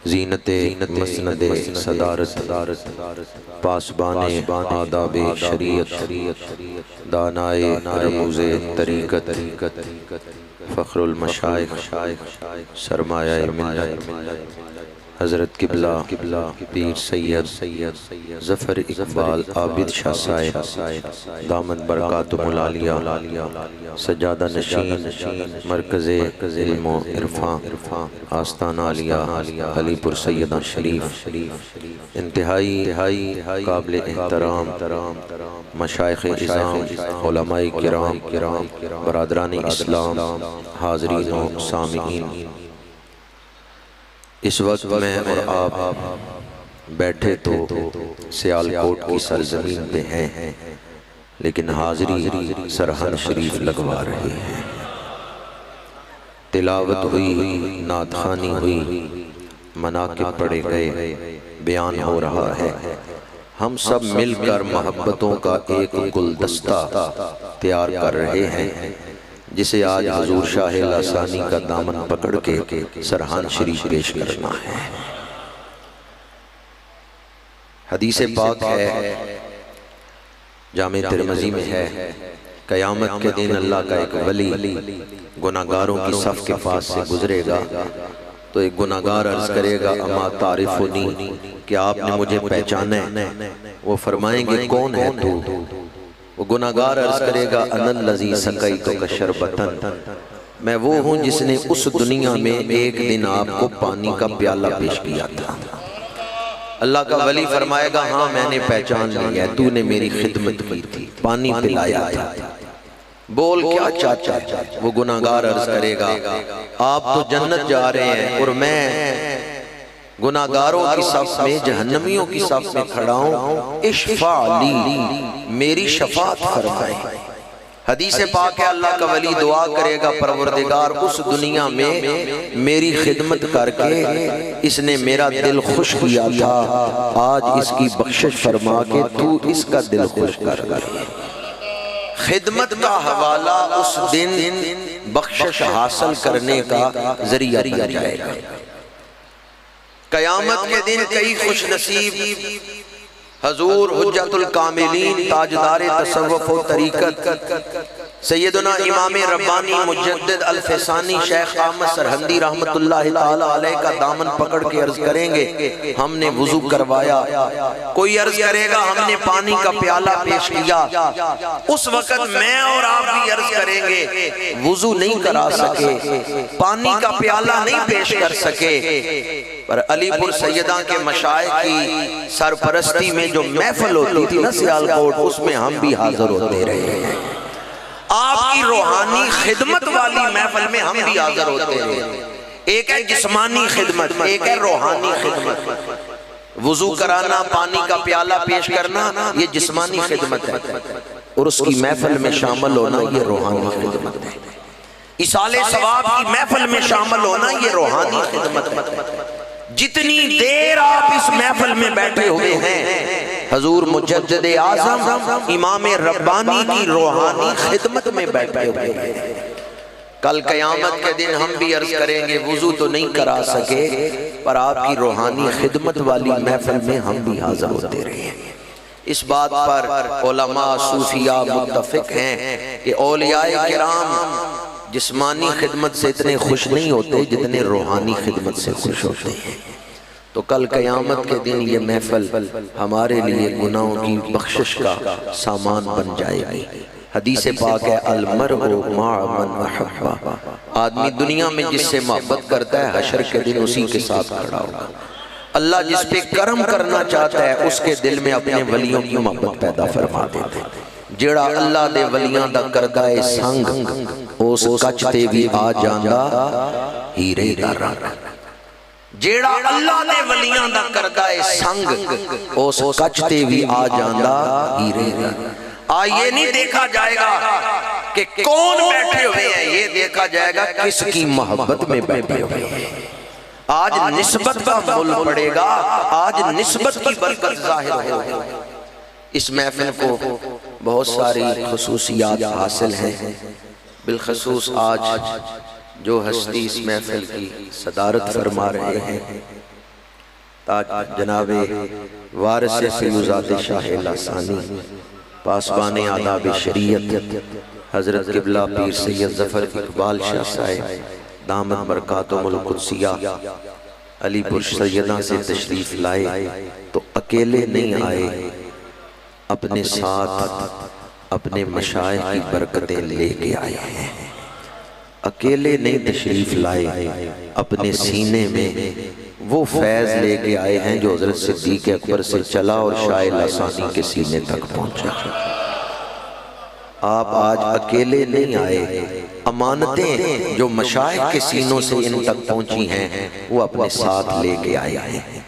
ज़ीनते मसनदे सदारत पासबाने आदाबे शरीयत दानाए रमूज़े तरीक़त फ़ख्रुल मशाइख़ सरमाया मिल्लत हज़रत किबला पीर सैयद ज़फ़र इक़बाल आबिद शाह साहिब दामद बरकातुहुल आलिया सज्जादा नशीन मरकज़े इल्म व इरफ़ान आस्ताना आलिया अलीपुर सैयदा शरीफ इंतहाई काबिल एहतराम मशाइख़ इज़ाम उलमाए किराम बरादरान इस्लाम हाज़रीन व सामिईन। इस वक्त मैं और आप बैठे तो सियालकोट की सरज़मीन पे हैं, लेकिन हाज़री सरहद शरीफ लगवा रहे हैं। तिलावत हुई, नातखानी हुई, मनाक़िब पढ़े गए, बयान हो रहा है। हम सब मिलकर मोहब्बतों का एक गुलदस्ता तैयार कर रहे हैं, जिसे आज हजूर शाह लासानी का दामन पकड़ के सरहान शरीफ पेश करना है। हदीस पाक है, जामे तिरमिज़ी में है, क़यामत के दिन अल्लाह का एक वली गुनाहगारों की सफ़ के पास से गुजरेगा तो एक गुनाहगार अर्ज़ करेगा, अमा तारिफ़ुनी, क्या आपने मुझे पहचाना है? वो फरमाएंगे, कौन है तू? वो गुनाहगार अर्ज़ करेगा, अनल लज़ी सकैतुका शरबतन, मैं वो हूँ जिसने उस दुनिया में एक दिन आपको पानी का प्याला पेश किया था। अल्लाह का वली फरमाएगा, हाँ मैंने पहचान लिया, तूने मेरी खिदमत की थी, पानी पिलाया था, बोल क्या चाचा? वो गुनाहगार अर्ज़ करेगा, आप तो जन्नत जा रहे हैं और मैं गुनाहगारों की सफ़ में, जहन्नमियों की सफ़ में खड़ा हूँ, इश्फा ली, मेरी शफात फरमाए। हदीस पाक है, अल्लाह का वली दुआ करेगा, परवरदिगार उस दुनिया में मेरी खिदमत करके इसने मेरा दिल खुश किया था, आज इसकी बख्शिश फरमा के तू इसका दिल खुश कर। खिदमत का हवाला उस दिन बख्शिश हासिल करने का जरिया बन जाएगा। क़यामत के दिन कई खुश नसीब हजूर हुज्जतुल कामिलीन ताजदारे तसव्वुफ़ व तरीक़त सैयदना इमाम रब्बानी मुजद्दिद अल फ़ैसानी शेख अहमद सरहंदी रहमतुल्लाहि ताला अलैह का दामन पकड़ के अर्ज करेंगे, हमने वुज़ू करवाया। कोई अर्ज करेगा, हमने पानी का प्याला पेश किया। उस वक़्त मैं और आप भी अर्ज करेंगे, वुज़ू नहीं करा सके, पानी का प्याला नहीं पेश कर सके, पर अलीपुर सैयदा के मशाइख की सरपरस्ती में जो महफिल होती थी ना सियालकोट, उसमें हम भी हाजिर होते रहे हैं। आपकी रूहानी खिदमत वाली महफिल में हम भी हाजिर होते रहे। एक है जिस्मानी खिदमत, एक है रूहानी खिदमत। वुजू कराना, पानी का प्याला पेश करना, ये जिस्मानी खिदमत है, और उसकी महफिल में शामिल होना ये रूहानी खिदमत है। इसाले सवाब की महफिल में शामिल होना ये रूहानी खिदमत है। जितनी देर आप इस महफिल में बैठे हुए हैं, हजूर मुजद्दिद आज़म इमाम रब्बानी की रूहानी खिदमत में बैठे हुए हैं। कल क़यामत के दिन हम भी अर्ज करेंगे, वुजू तो नहीं करा सके, पर आपकी रूहानी खिदमत वाली महफिल में हम भी हाजिर होते रहे। इस बात पर उलमा सूफिया मुत्तफिक हैं कि औलियाए किराम जिस्मानी खिदमत से इतने खुश नहीं होते जितने रूहानी खिदमत से खुश होते हैं। तो कल क़यामत के दिन ये महफिल हमारे लिए गुनाहों की बख्शिश का सामान बन जाएगी। हदीस पाक है, अलमरउ मअ मन अहब्बा, आदमी दुनिया में जिससे मोहब्बत करता है हशर के दिन उसी के साथ खड़ा होगा। अल्लाह जिस पे करम करना चाहता है उसके दिल में अपने वलियों की मोहब्बत पैदा फरमा देता है। जेड़ा अल्लाह दे वलियां दा करदा है संग, उस कच ते भी आ जांदा हीरे दा रंग। जेड़ा अल्लाह दे वलियां दा करदा है संग, उस कच ते भी आ जांदा हीरे दा। ये नहीं देखा जाएगा कि कौन बैठे हुए हैं, ये देखा जाएगा किसकी मोहब्बत में बैठे हुए हैं। आज निस्बत का मोल पड़ेगा, आज निस्बत की बरकत जाहिर हो। इस महफिल को बहुत सारी खुसूसियात हासिल हैं। बिलखसूस आज जो हस्ती इस महफिल की सदारत फरमा रहे हैं, जनाबे वारिस फैज़ात शाह लासानी पासबान आदाब शरीयत हज़रत क़िबला पीर सैयद ज़फ़र इकबाल शाह साहिब दामत बरकातुहुल क़ुद्सिया अलीपुर सैयदा से तशरीफ़ लाए तो अकेले नहीं आए, अपने साथ अपने मशाइख की बरकतें लेके आए हैं। अकेले नहीं तशरीफ़ लाए, अपने सीने में वो फैज़ लेके आए हैं जो हज़रत सिद्दीक़ अकबर से चला और शाह लासानी के सीने तक पहुँचा। आप आज अकेले नहीं आए, अमानतें जो मशाइख के सीनों से इन तक पहुँची हैं वो अपने साथ लेके आए हैं।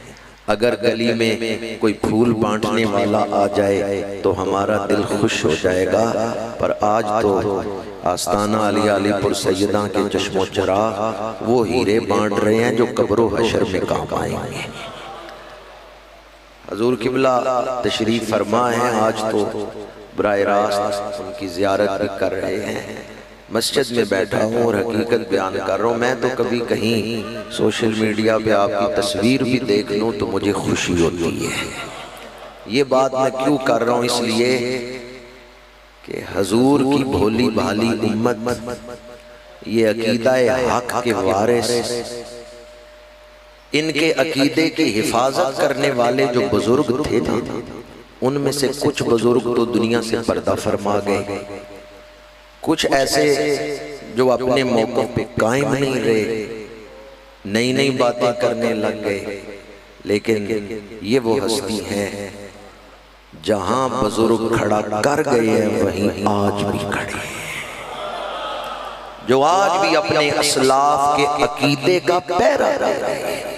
अगर गली में कोई फूल बांटने वाला आ जाए तो हमारा दिल खुश हो जाएगा, पर आज तो आस्ताना अली अलीपुर सैयदा के चश्मो चराग वो हीरे बांट रहे हैं जो कब्रो हशर में काम आएंगे। हजूर क़िबला तशरीफ फरमा है, आज तो बराह रास्त उनकी ज़ियारत भी कर रहे हैं। मस्जिद में बैठा हूँ और हकीकत बयान कर रहा हूँ। मैं तो कभी कहीं सोशल मीडिया पे आपकी तस्वीर भी देख लूँ तो मुझे खुशी होती है। ये बात मैं क्यों कर रहा हूँ, इसलिए कि हजूर की भोली भाली उम्मत, ये अकीदा-ए हक के वारिस, इनके अकीदे की हिफाजत करने वाले जो बुजुर्ग थे ना, उनमें से कुछ बुजुर्ग तो दुनिया से पर्दा फरमा गए, कुछ ऐसे जो अपने मौक़ों पे कायम नहीं रहे, नई नई बातें करने लग गए। लेकिन ये वो हस्ती हैं जहां बुजुर्ग खड़ा कर गए हैं वहीं आज भी खड़े हैं, जो आज भी अपने असलाफ के अकीदे का पैरा दे रहे हैं।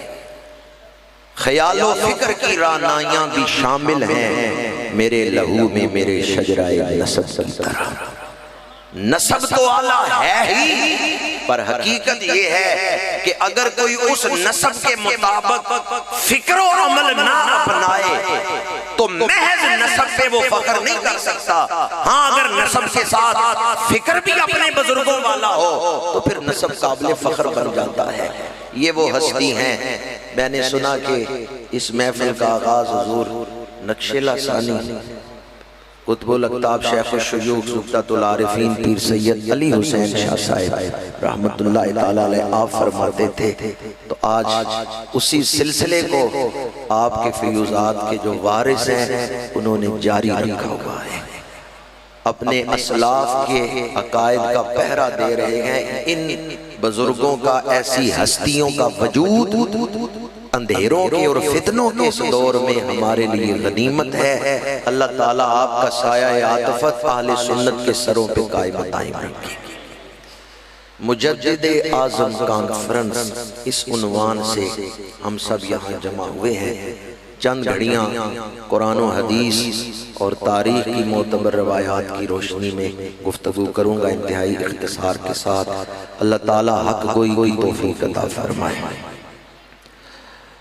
ख्यालो फिक्र की रानाइयां भी शामिल हैं मेरे लहू में, मेरे शजराए नसब की तरह। नसब तो आला है ही, पर हकीकत ये है कि अगर कोई उस नसब के मुताबिक फिक्र और अमल ना अपनाए तो महज नसब पे वो फख्र नहीं कर सकता। हाँ, अगर नसब के साथ फिक्र भी अपने बुजुर्गों वाला हो तो फिर नसब काबिल फख्र बन जाता है। ये वो हस्ती हैं। मैंने सुना कि इस महफिल का आगाज हुजूर नक्शे लासानी कुतुबुल अक़ताब शेख़ शुयूख़ सुक़्क़तुल आरिफ़ीन पीर सैयद अली हुसैन शाह साहिब रहमतुल्लाहि तआला अलैह आप फरमाते थे। तो आज उसी सिलसिले को आपके फ़ैज़ात के जो वारिस हैं उन्होंने जारी रखा हुआ है, अपने असलाफ के अकायद का पहरा दे रहे हैं। इन बुजुर्गों का, ऐसी हस्तियों का वजूद अंधेरों के और फितनों के इस दौर में हमारे लिए गनीमत है। अल्लाह ताला आपका साया आतफत अहले सुन्नत के सरों पे कायम दायम रखे। मुजद्दिद आज़म कॉन्फ्रेंस, इस उन्वान से हम सब यहाँ जमा हुए हैं। चंद घड़ियाँ कुरान और हदीस और तारीख की मोतबर रवायात की रोशनी में गुफ्तगू करूँगा इंतहाई इख्तिसार के साथ। अल्लाह ताला हक गोई की तौफीक अता फरमाए।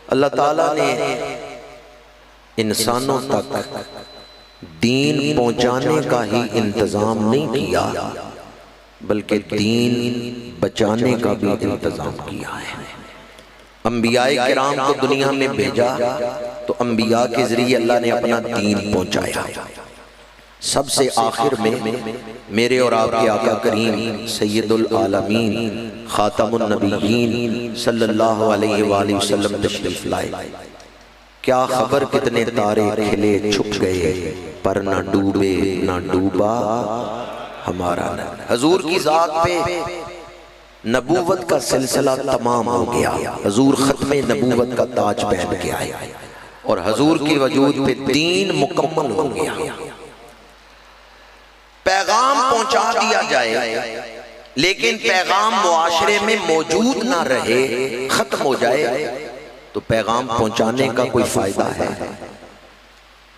अल्लाह ताला ने इंसानों तक दीन पहुंचाने का ही इंतजाम नहीं किया, बल्कि दीन बचाने का भी इंतजाम किया है। अंबियाए किराम को दुनिया में भेजा तो अंबिया के जरिए अल्लाह ने अपना दीन पहुंचाया। सबसे आखिर में मेरे और आपके आका करीम सैयदुल आलमीन खातमुन नबीयीन सल्लल्लाहु अलैहि वसल्लम तशरीफ लाए। क्या खबर कितने तारे खिले छुप गए, पर ना डूबे ना डूबा हमारा नबी। हजूर की जात पे नबूवत का सिलसिला तमाम हो गया। हजूर खत्मे नबूवत का ताज पहन के आए और हजूर के वजूद पे दीन मुकम्मल हो गया। पैगाम पहुंचा दिया जाए लेकिन पैगाम मुआशरे में मौजूद ना रहे, खत्म हो जाए, तो पैगाम पहुंचाने का कोई फायदा है?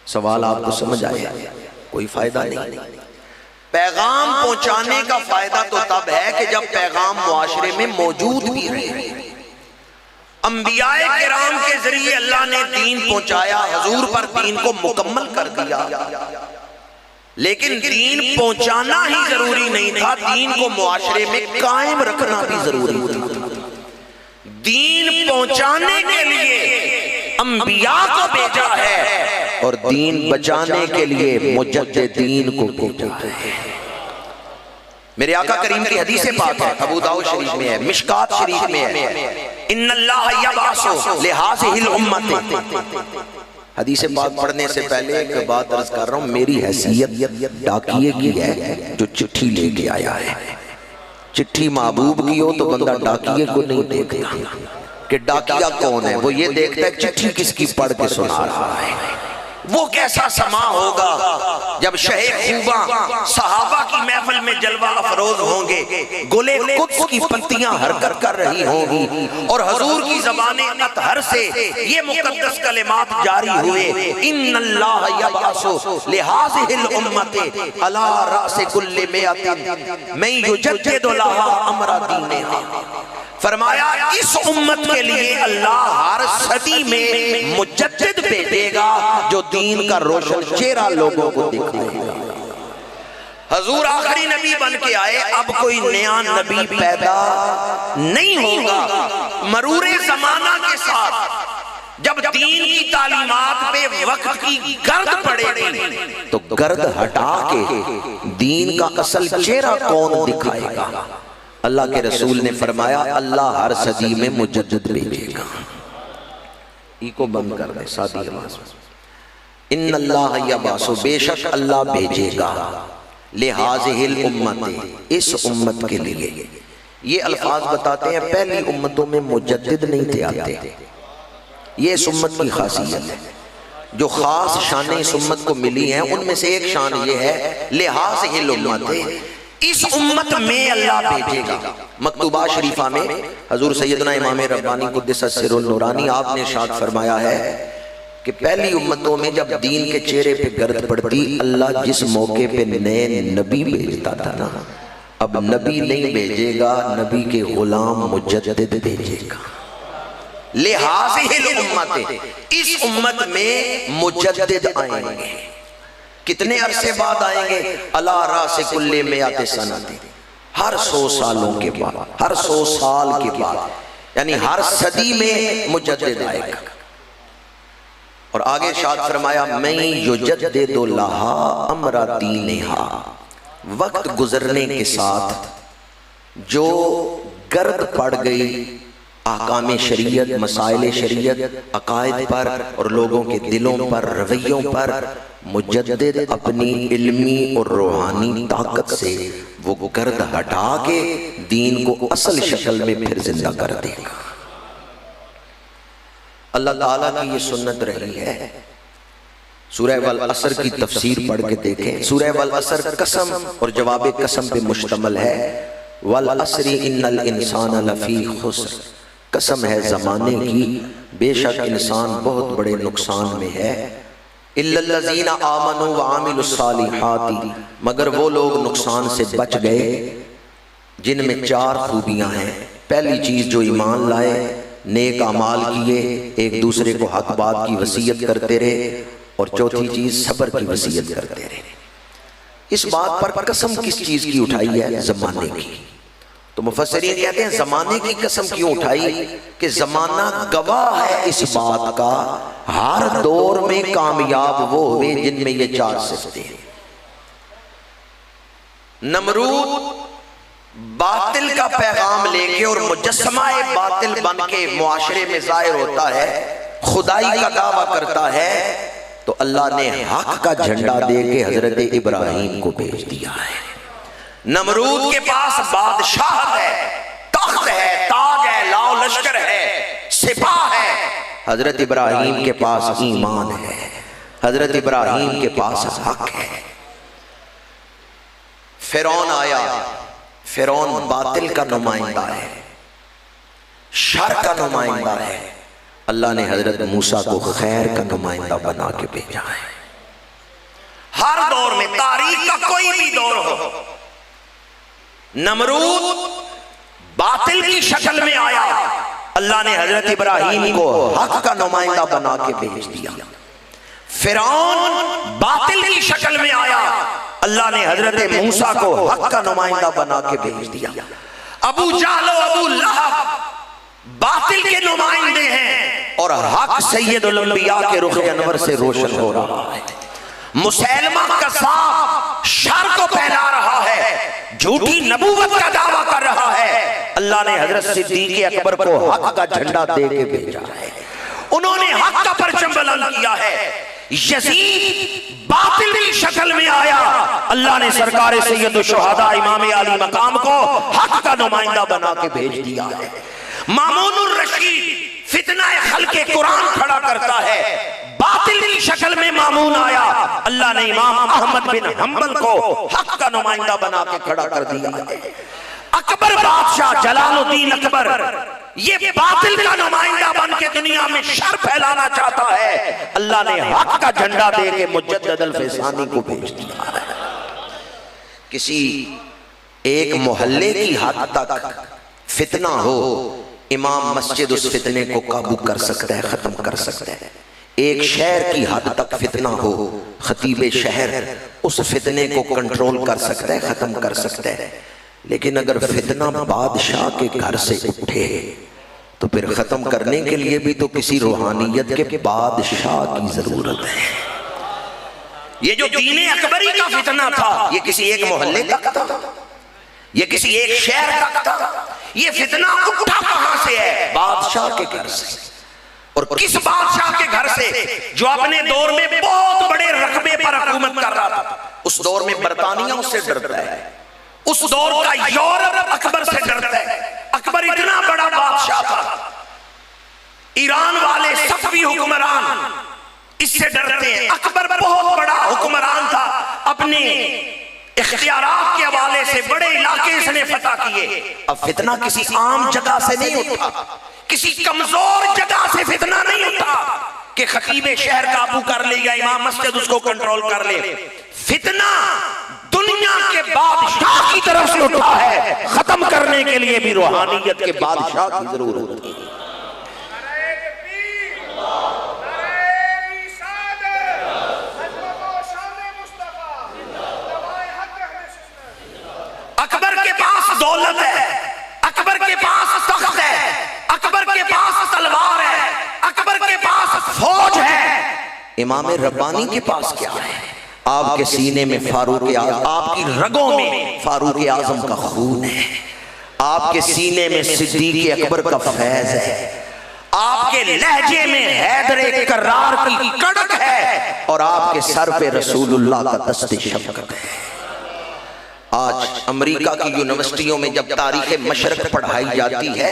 सवाल आपको समझ आया? कोई फायदा नहीं। पैगाम पहुंचाने का फायदा तो तब है कि जब पैगाम मुआशरे में मौजूद भी रहे। अंबियाए किराम के जरिए अल्लाह ने दीन पहुंचाया, हजूर पर दीन को मुकम्मल कर दिया, लेकिन दीन पहुंचाना ही जरूरी नहीं था, दीन को मुआशरे में कायम रखना भी जरूरी था। दीन पहुंचाने के लिए अंबिया को भेजा है और दीन बचाने के लिए मुजद्दिदीन को भेजा है। मेरे आका करीम की हदीस पाक है, अबू दाऊद शरीफ में है, मिशकात शरीफ में है, इन्नल्लाह यबअसु लिहाज़िहिल उम्मत। हदीस पाक पढ़ने से पहले एक बात अर्ज कर रहा हूं, मेरी हैसियत डाकिए की है जो चिट्ठी लेके आया है। चिट्ठी महबूब की हो तो बंदा डाकिए को नहीं देखता कि डाकिया कौन है, वो ये देखता है चिट्ठी किसकी पढ़ के सुना रहा है। वो कैसा समा होगा जब शहे खूबा सहाबा की महफिल में जलवा अफरोज होंगे, गुले कुद्स की पत्तियां हरकत कर रही होंगी और हुजूर की ज़बाने अतहर से ये मुकद्दस कलिमात जारी हुए, इन्नल्लाह यबअसु लिहाज़िहिल उम्मति अला रासे कुल्लि मिअतिन मैं युजद्दिदु लहा अमरा दीनिहा। फरमाया इस उम्मत के लिए अल्लाह हर सदी में मुजद्दिद भेजेगा जो दीन का रोशन चेहरा लोगों को दिखाएगा। हुजूर आखिरी नबी बन के आए, अब कोई नया नबी पैदा नहीं होगा। मरूरे जमाना के साथ जब दीन की तालीमात पे वक्त की गर्द पड़ेगी तो गर्द हटा के दीन का असल चेहरा कौन दिखाएगा। अल्लाह के रसूल ने फरमाया अल्लाह हर सदी में मुजद्दिद भेजेगा। इको बंद कर दे सादी आवाज में, इन्नल्लाह यबअसु बेशक अल्लाह भेजेगा लिहाज़िहिल उम्मत इस उम्मत के लिए। ये अल्फाज बताते हैं पहली उम्मतों में मुजद्दिद नहीं थे आते। ये इस उम्मत की खासियत है, जो खास शान इस उम्मत को मिली हैं उनमें से एक शान ये है लिहाज़िहिल उम्मत इस उम्मत में अल्लाह भेजेगा। मकतूबा शरीफा में हजूर सैयदना इमाम रब्बानी कुद्दस सिर्रुल नूरानी आपने इरशाद फरमाया है कि पहली उम्मतों में जब दीन के चेहरे पे गर्द पड़ती, अल्लाह जिस मौके पे नए नबी भेजता था ना, अब नबी नहीं भेजेगा, नबी के गुलाम मुजद्दिद भेजेगा। लिहाज़िहिल उम्मत इस उम्मत में मुजद्दिद आएंगे। कितने अरसे बाद आएंगे? अला रासे कुल्ले मियाते सनती, हर 100 सालों के बाद, हर 100 साल के बाद, यानी हर सदी में मुजद्दिद आएगा। और आगे शाद फरमाया मैं युजद्दिदु लहा अमरा दीनिहा, वक्त गुजरने के साथ जो गर्द पड़ गई अहकाम शरीयत, मसाइल शरीयत, अकायद पर और लोगों के दिलों पर, रवैयों पर, मुजद्दिद अपनी इल्मी और रूहानी ताकत से वो गर्द हटा के दीन को असल शक्ल में फिर जिंदा कर देगा। अल्लाह ताला की ये सुन्नत रही है। सूरह वल असर की तफसीर पढ़ के देखें। सूरह वल असर कसम और जवाब कसम पे मुश्तमल है। वल असरी इन्नल इंसान लफी खुस्र, कसम है ज़माने की, बेशक इंसान बहुत बड़े नुकसान में है। इल्लल्लज़ीना आमनु व आमिलुस्सालिहाति, मगर वो लोग नुकसान से बच गए जिनमें 4 खूबियां हैं। पहली चीज़ जो ईमान लाए, नेक अमाल किए, एक दूसरे को हक बात की वसीयत करते रहे, और चौथी चीज़ सब्र की वसीयत करते रहे। इस बात पर कसम किस चीज़ की उठाई है? ज़माने की। तो मुफस्सिरीन कहते हैं ज़माने की कसम क्यों उठाई कि ज़माना गवाह है इस बात का, हर दौर में कामयाब वो हुए जिनमें ये 4 सिफतें हैं। नमरूद बातिल का पैगाम लेके और मुजस्समाए बातिल बन के मुआशरे में जाहिर होता है, खुदाई का दावा करता है, तो अल्लाह ने हक का झंडा दे के हजरत इब्राहिम को भेज दिया है। नमरूद के पास बादशाह है, तख्त है, ताज है, लाओ लश्कर है, सिपाह है। हजरत इब्राहिम के पास ईमान है, हजरत इब्राहिम के पास हक है। फिरौन आया, फिरौन बातिल का नुमाइंदा है, शर का नुमाइंदा है। अल्लाह ने हजरत मूसा को खैर का नुमाइंदा बना के भेजा है। हर दौर में, तारीख का कोई भी दौर हो, नमरूद बातिल की शक्ल में आया, अल्लाह ने हजरत इब्राहिम को हक का नुमाइंदा बना के भेज दिया। फिरौन बातिल की शक्ल में आया, अल्लाह ने हजरत मूसा को हक का नुमाइंदा बना के भेज दिया। अबू जहल, अबू लहब बातिल के नुमाइंदे हैं, और हक सैयदुल अंबिया के रुख अनवर से रोशन हो रहा है। मुसैलमा कज़्ज़ाब शर को फैला रहा है, झूठी नबूवत का दावा कर रहा है। अल्लाह ने हजरत सिद्दीक़ अकबर को हक का झंडा दे के भेजा है। उन्होंने हक का परचम बुलंद किया है। यजीद बातिल की शक्ल में आया, अल्लाह ने सरकार सैयदुल शुहदा इमाम आली मकाम को हक का नुमाइंदा बना के भेज दिया है। मामूनुर रशीद फितना खल्के कुरान खड़ा करता है, बातिल की शक्ल में मामून आया, अल्लाह ने इमाम अहमद बिन हंबल को हक का नुमाइंदा बना के खड़ा कर दिया है। अकबर बादशाह जलालुद्दीन अकबर ये बातिल का नुमाइंदा बन के दुनिया में शर फैलाना चाहता है, अल्लाह ने हक का झंडा दे के मुजद्दिद अल-फैसानी को भेज दिया है। किसी एक मोहल्ले की हद तक फितना हो, इमाम मस्जिद उस फितने को काबू कर सकता है, खत्म कर सकता है। एक शहर की हद तक फितना हो, खतीब शहर उस फितने को कंट्रोल कर सकता है, खत्म कर सकता है। लेकिन अगर फितना बादशाह के घर से उठे तो फिर खत्म करने के लिए भी तो किसी रूहानियत के बादशाह की जरूरत है। ये जो दीन अकबरी का फितना था, ये किसी एक मोहल्ले का था, ये किसी एक शहर का था। ये फितना उठा कहां से है? बादशाह के घर से। और किस बादशाह के घर से? जो अपने दौर में बहुत बड़े रकबे पर हुकूमत कर रहा था। उस दौर में बरतानिया उससे डरता है, उस दौर का यूरोप अकबर से डरता है। अकबर इतना बड़ा बादशाह था, ईरान वाले सफवी हुक्मरान इससे डरते हैं। अकबर बहुत बड़ा हुक्मरान था, अपने इख्तियारात के हवाले से बड़े इलाके इसने फतह किए। अब फितना किसी आम जगह से नहीं उठा, किसी कमजोर जगह से फितना नहीं उठा कि खतीब शहर काबू कर ले या इमाम मस्जिद उसको कंट्रोल कर ले। फितना दुनिया के बादशाह की तरफ से उठा है, खत्म करने के लिए भी रूहानियत के बादशाह की जरूरत है। अकबर के पास दौलत है, अकबर के पास तख्त है, अकबर के पास तलवार है, अकबर के पास फौज है। इमाम रब्बानी के पास क्या है? आपके सीने में फारूक आज़म, आपकी रगों में फारूक आज़म का खून है, आपके सीने में सिद्दीक़ अकबर का फैज है, आपके लहजे में हैदर कर्रार की कड़क है और आपके सर पे रसूलुल्लाह का दस्ते शफ़क़त है। आज अमेरिका की यूनिवर्सिटियों में जब तारीख़ मशरक़ पढ़ाई जाती है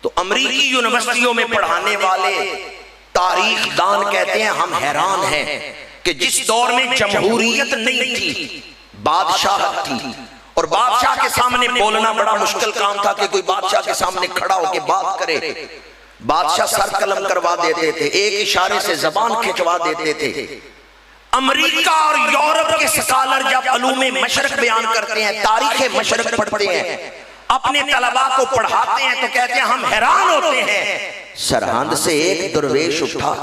तो अमेरिकी यूनिवर्सिटियों में पढ़ाने वाले तारीख दान कहते हैं हम हैरान हैं कि जिस दौर में जमहूरियत नहीं थी, बादशाह थी, और बादशाह के सामने बोलना बड़ा मुश्किल काम था कि कोई बादशाह के सामने खड़ा होकर बात करे। बादशाह सर कलम करवा देते थे, एक इशारे से जबान खिंचवा देते थे। अमेरिका और यूरोप के स्कॉलर जब अलूमे मशरक बयान करते हैं, तारीख मशरक पढ़ते हैं, अपने तलबा को पढ़ाते हैं तो कहते हैं हम हैरान होते हैं। सरहंद से एक दरवेश उठा,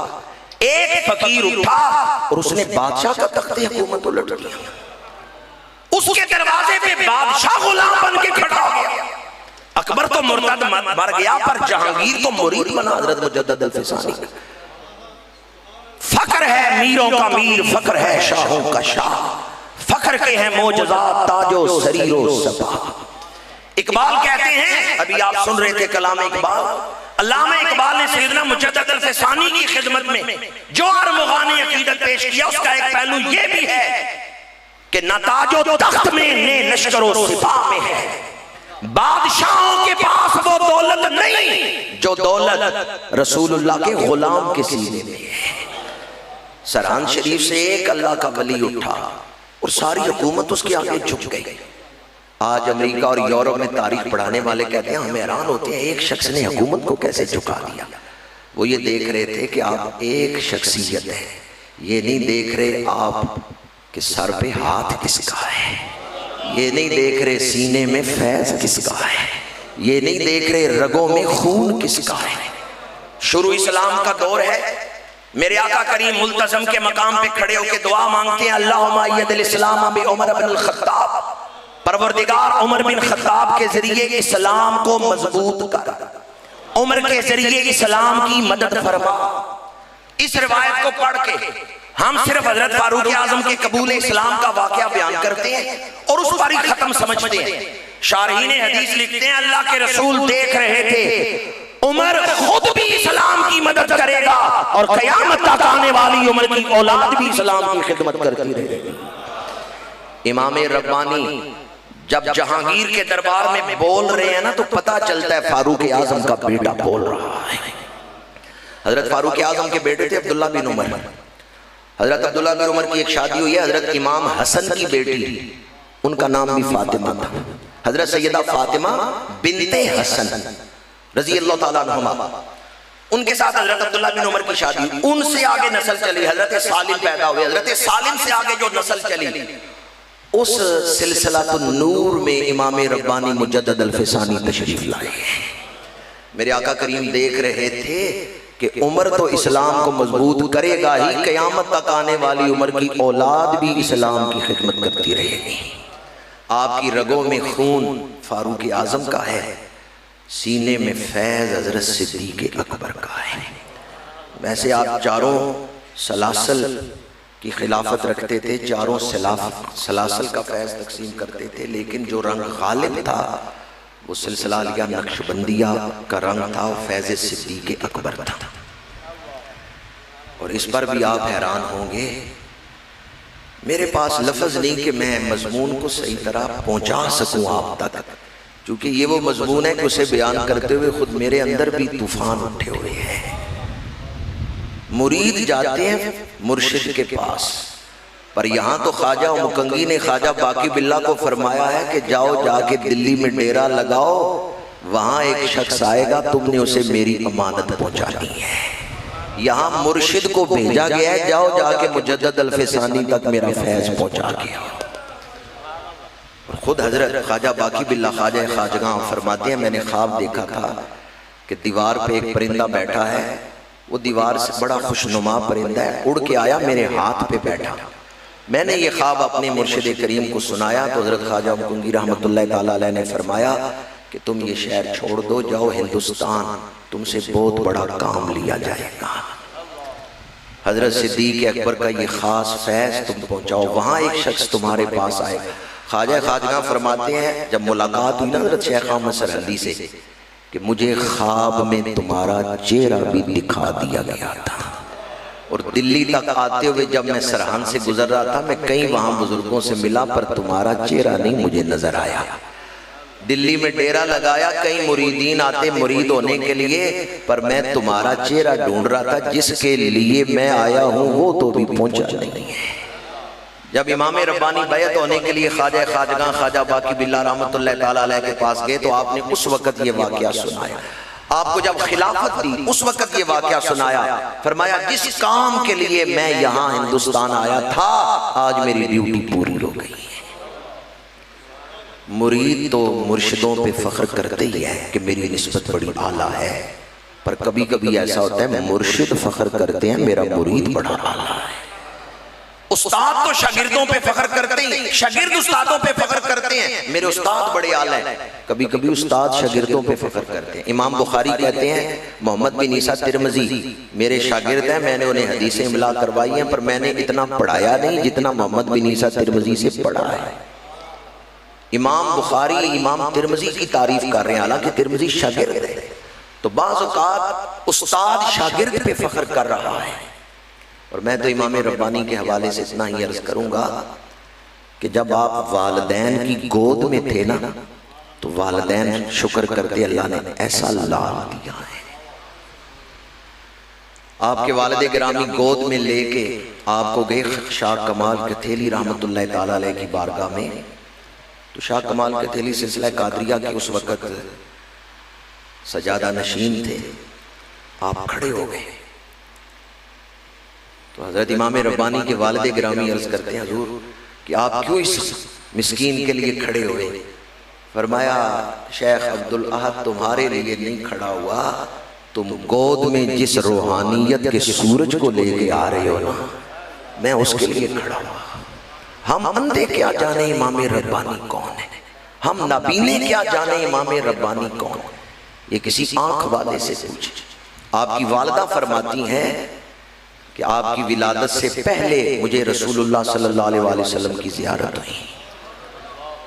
एक फकीर उठा और उसने बादशाह का तख्ते हुकूमत उलट दिया। उसके दरवाजे पे बादशाह गुलाम बन के खड़ा हो गया। अकबर तो मुर्तद मर गया पर जहांगीर को मुरीद बना हज़रत मुजद्दिद अल-फैसानी। फख्र है मीरों का मीर, फख्र है शाहों का शाह, फख्र के हैं मोजज़ात ताजो सरीरो सपा। इकबाल कहते हैं, अभी आप सुन रहे थे कलाम इकबाल, अल्लामा इकबाल ने सैयदना मुजद्दिद अल-फैसानी की खिदमत में जो अरमुगानी अकीदत पेश किया उसका एक पहलू ये भी है कि न ताजो तख्त में ने लश्करो सिपाह में है, बादशाहों के पास वो दौलत नहीं जो दौलत रसूलुल्लाह के गुलाम के सीने में है। सरहंद शरीफ से एक अल्लाह का वली उठा और सारी हुकूमत उसके आगे झुक गई। आज अमेरिका और यूरोप में तारीख पढ़ाने वाले कहते हैं हम हैरान होते हैं एक शख्स ने हुकूमत को कैसे झुका दिया। वो ये देख रहे थे कि आप एक शख्सियत है, ये नहीं देख रहे आप कि सर पे हाथ किसका है, ये नहीं देख रहे सीने में फैज किसका है, ये नहीं देख रहे रगों में खून किसका है। शुरू इस्लाम का दौर है, मेरे आका करीम मुल्तज़म के मकाम पे खड़े होकर दुआ मांगते हैं अल्लाहुम्मा अय्यिदिल इस्लाम बि उमर बिन खत्ताब, परवरदिगार उमर बिन खत्ताब के जरिए इस्लाम को मजबूत कर उमर के जरिए इस्लाम की मदद फरमा। इस रिवायत को पढ़ के हम सिर्फ हजरत फारूक आजम के कबूल इस्लाम का वाकया बयान करते हैं और उस पर ही खत्म समझते हैं। शारहीन हदीस लिखते हैं अल्लाह के रसूल देख रहे थे उमर खुद भी इस्लाम की मदद करेगा और कयामत तक आने वाली उमर की औलाद भी इस्लाम की खिदमत करती रहेगी। इमाम रब्बानी जब जहांगीर के दरबार में बोल रहे हैं ना तो पता चलता है फारूक आजम का बेटा बोल रहा है। हजरत फारूक आजम के बेटे थे अब्दुल्ला बिन उमर। हजरत अब्दुल्ला बिन उमर की एक शादी हुई है हजरत इमाम हसन की बेटी, उनका नाम भी फातिमा था। हजरत सैयदा फातिमा बिनते हसन रजी अल्लाह ताला अन्हुमा, उनके साथ हजरत अब्दुल्ला बिन उमर की शादी। उनसे आगे नस्ल चली, हजरत सालिम पैदा हुए। हजरत सालिम से आगे जो नस्ल चली उस सिलसिलातुन नूर में इमाम रब्बानी मुजद्दद अल-फिसानी तशरीफ लाए। मेरे आका करीम देख रहे थे कि उमर तो इस्लाम को मजबूत करेगा ही, कयामत तक आने वाली उमर की औलाद भी इस्लाम की खिदमत करती रहेगी। आपकी रगों में खून फारूक आजम का है, सीने में फैज हजरत सिद्दीक अकबर का है। वैसे आप चारों सलासल की खिलाफत रखते थे, चारों सलासल का फैज तकसीम करते थे, लेकिन जो रंग गालिब था वो सिलसिला लिया नक्शबंदिया का रंग था, फैज सिद्दीक अकबर था। और इस पर भी आप हैरान होंगे, मेरे पास लफ्ज़ नहीं कि मैं मजमून को सही तरह पहुंचा सकूं आप तक, क्योंकि ये वो मजमून है कि उसे बयान करते हुए खुद मेरे अंदर भी तूफान उठे हुए हैं। मुरीद जाते हैं मुर्शिद के पास, पर यहाँ तो ख्वाजा मुकंगी ने ख्वाजा बाकी बिल्ला को फरमाया है कि जाओ जाके दिल्ली में डेरा लगाओ, वहाँ एक शख्स आएगा, तुमने उसे मेरी अमानत पहुँचानी है। यहाँ मुर्शिद को भेजा गया है, जाओ जाके मुजद्दद अल-फिसानी तक मेरा फैज पहुँचा गया। खुद हजरत ख्वाजा बाकी बिल्ला ख्वाजा खाजगां फरमाते हैं मैंने ख्वाब देखा था कि दीवार पे एक परिंदा बैठा है, वो दीवार से बड़ा खुशनुमा परिंदा है, उड़ के आया मेरे हाथ पे बैठा। मैंने ये ख्वाब अपने मुर्शिद करीम को सुनाया तो हजरत ख्वाजा मुकंगी रहमतुल्लाह ताला अलैह ने फरमाया कि तुम ये शहर छोड़ दो, जाओ हिंदुस्तान, तुमसे बहुत बड़ा काम लिया जाएगा। हजरत सिद्दीक अकबर का ये खास फैज तुम पहुंचाओ, वहाँ एक शख्स तुम्हारे पास आएगा। ख्वाजा खाजगा फरमाते हैं जब मुलाकात हुई ना हजरत शेख अहमद सरहदी से कि मुझे ख्वाब में तुम्हारा चेहरा भी दिखा दिया गया था, और दिल्ली तक आते हुए जब मैं सरहद से गुजर रहा था मैं कई वहाँ बुजुर्गों से मिला पर तुम्हारा चेहरा नहीं मुझे नजर आया। दिल्ली में डेरा लगाया, कई मुरीदीन आते मुरीद होने के लिए, पर मैं तुम्हारा चेहरा ढूंढ रहा था, जिसके लिए मैं आया हूँ वो तो भी पहुंचा नहीं है। जब इमाम रब्बानी बैत होने के लिए ख्वाजा खाजगा ख्वाजा बाकी बिल्ला रहमतुल्लाह ताला अलैह के पास गए तो आपने उस वक्त ये वाकया सुनाया। आपको जब खिलाफत दी उस वक्त ये वाकया सुनाया, फरमाया जिस काम के लिए मैं यहाँ हिंदुस्तान आया था आज मेरी ड्यूटी पूरी हो गई है। मुरीद तो मुर्शिदों पे फख्र करते ही है कि मेरी निस्बत बड़ी आला है, पर कभी कभी ऐसा होता है मुर्शिद फख्र करते हैं मेरा मुरीद बड़ा आला है। उस्ताद तो शागिर्दों पे फख्र करते हैं, शागिर्द उस्तादों पे फख्र करते हैं मेरे उस्ताद बड़े आला हैं। कभी कभी उस्ताद शागिर्दों पे फख्र करते हैं। इमाम बुखारी कहते हैं मोहम्मद बिन ईसा तिरमिज़ी मेरे शागिर्द हैं, मैंने उन्हें हदीसें इमला करवाई हैं, पर मैंने इतना पढ़ाया नहीं जितना मोहम्मद बिन ईसा तिरमिज़ी से पढ़ा है। इमाम बुखारी इमाम तिरमिज़ी की तारीफ कर रहे हैं, हालांकि तिरमिज़ी शागिर्द है। तो बाज़ औक़ात उस्ताद शागिर्द पे फख्र कर रहा है। और मैं तो इमाम रब्बानी के हवाले से इतना ही अर्ज करूंगा कि जब आप वालिदैन की गोद में थे ना तो वालिदैन शुक्र करते अल्लाह ने ऐसा लाल दिया है। आपके वालिद गिरामी गोद में लेके आपको गए शाह कमाल कथेली रहमतुल्लाह ताला अलैह की बारगाह में, तो शाह कमाल कथेली सिलसिला कादरिया के उस वक़्त सजादा नशीन थे। आप खड़े हो गए तो हजरत इमाम रब्बानी के वालिद गिरामी अर्ज करते हैं हुजूर कि आप क्यों इस मिस्कीन के लिए खड़े हुए? फरमाया शेख अब्दुल अहद तुम्हारे लिए नहीं खड़ा हुआ, तुम गोद में जिस रूहानियत के सूरज को लेके आ रहे हो ना मैं उसके लिए खड़ा हुआ। हम अंधे क्या जाने इमाम रब्बानी कौन है, हम नबीने क्या जाने इमाम रब्बानी कौन है। ये किसी आंख वाले से पूछे। आपकी वालिदा फरमाती हैं कि आपकी विलादत से पहले मुझे रसूलुल्लाह सल्लल्लाहु अलैहि वसल्लम की ज़ियारत हुई।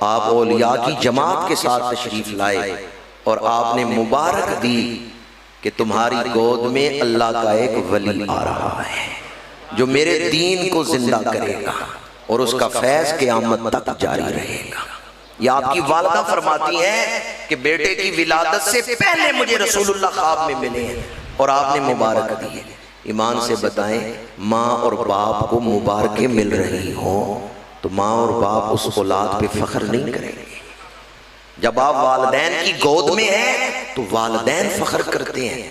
आप औलिया की जमात के साथ तशरीफ लाए और आपने मुबारक दी कि तुम्हारी गोद में अल्लाह का एक वली आ रहा है जो मेरे दीन को जिंदा करेगा और उसका फैज़ क़यामत तक जारी रहेगा। ये आपकी वालिदा फरमाती हैं कि बेटे की विलादत से पहले मुझे रसूलुल्लाह ख्वाब में मिले हैं और आपने मुबारक दी है। ईमान से बताएं, माँ और बाप को मुबारकें मिल रही हों तो माँ और बाप उस औलाद पे फख्र नहीं करेंगे। जब आप वालिदैन की गोद में हैं तो वालिदैन फख्र करते हैं,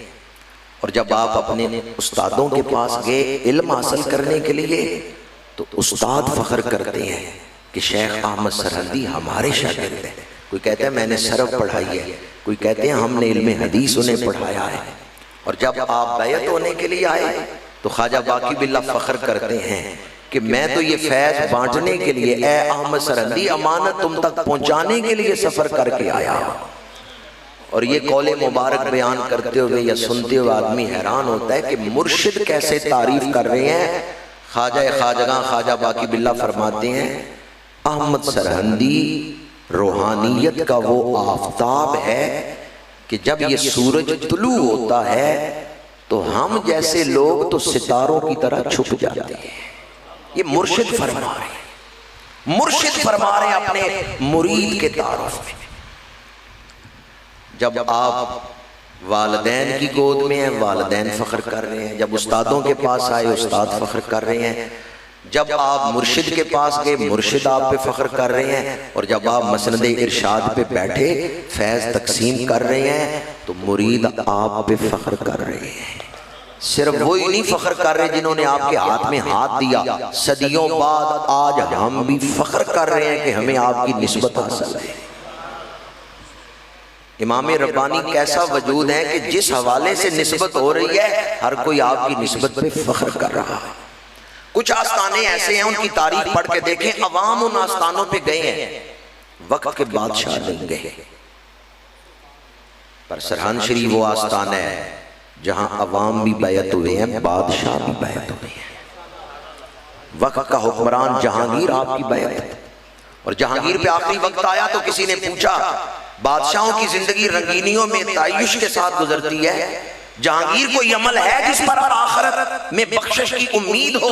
और जब आप अपने उस्तादों के पास गए इल्म हासिल करने के लिए तो उस्ताद फख्र करते हैं कि शेख अहमद सरहदी हमारे शागिर्द हैं। कोई कहते हैं मैंने सरफ पढ़ाई है, कोई कहते हैं हमने इल्म हदीस उन्हें पढ़ाया है। और जब आप बैत होने के लिए आए तो ख्वाजा बाकी बिल्ला फख्र करते हैं कि मैं तो ये फैज़ बांटने के लिए, ए अहमद सरहदी अमानत तुम तक पहुंचाने के लिए सफ़र करके आया। और ये कौले मुबारक बयान करते हुए या सुनते हुए आदमी हैरान होता है कि मुर्शिद कैसे तारीफ कर रहे हैं। ख्वाजा ख्वाजा बाकी बिल्ला फरमाते हैं अहमद सरहदी रूहानियत का वो आफताब है कि जब ये सूरज तुलू होता है तो हम जैसे लोग तो सितारों की तरह छुप जाते हैं। ये मुर्शिद फरमा रहे हैं, मुर्शिद फरमा रहे हैं अपने मुरीद के तारुफ में। जब आप वालिदैन की गोद में हैं वालिदैन फ़ख्र कर रहे हैं, जब उस्तादों के पास आए उस्ताद फ़ख्र कर रहे हैं, जब आप मुर्शिद के पास गए मुर्शिद आप पे फ़ख्र कर रहे हैं, और जब आप मसनद इरशाद पे बैठे फैज़ तकसीम कर रहे हैं तो मुरीद आप पे फ़ख्र कर रहे हैं। सिर्फ वही नहीं फ़ख्र कर रहे जिन्होंने आपके हाथ में हाथ दिया, सदियों बाद आज हम भी फ़ख्र कर रहे हैं कि हमें आपकी निस्बत हासिल है। इमाम रब्बानी कैसा वजूद है कि जिस हवाले से निस्बत हो रही है हर कोई आपकी निस्बत पे फ़ख्र कर रहा है। कुछ आस्थाने ऐसे हैं उनकी तारीख पढ़ के देखें, अवाम उन आस्थानों पे गए हैं, वक्त के बादशाह नहीं गए। पर सरहन शरीफ वो आस्थान है जहां अवाम भी बैत हुए हैं, बादशाह भी बैत हुए हैं। वक्त का हुक्मरान जहांगीर आपकी बैत है, और जहांगीर पे आखिरी वक्त आया तो किसी ने पूछा बादशाहों की जिंदगी रंगीनियों में तायुश के साथ गुजरती है, जहांगीर कोई अमल है जिस पर आखिरत में बख्शिश की उम्मीद हो?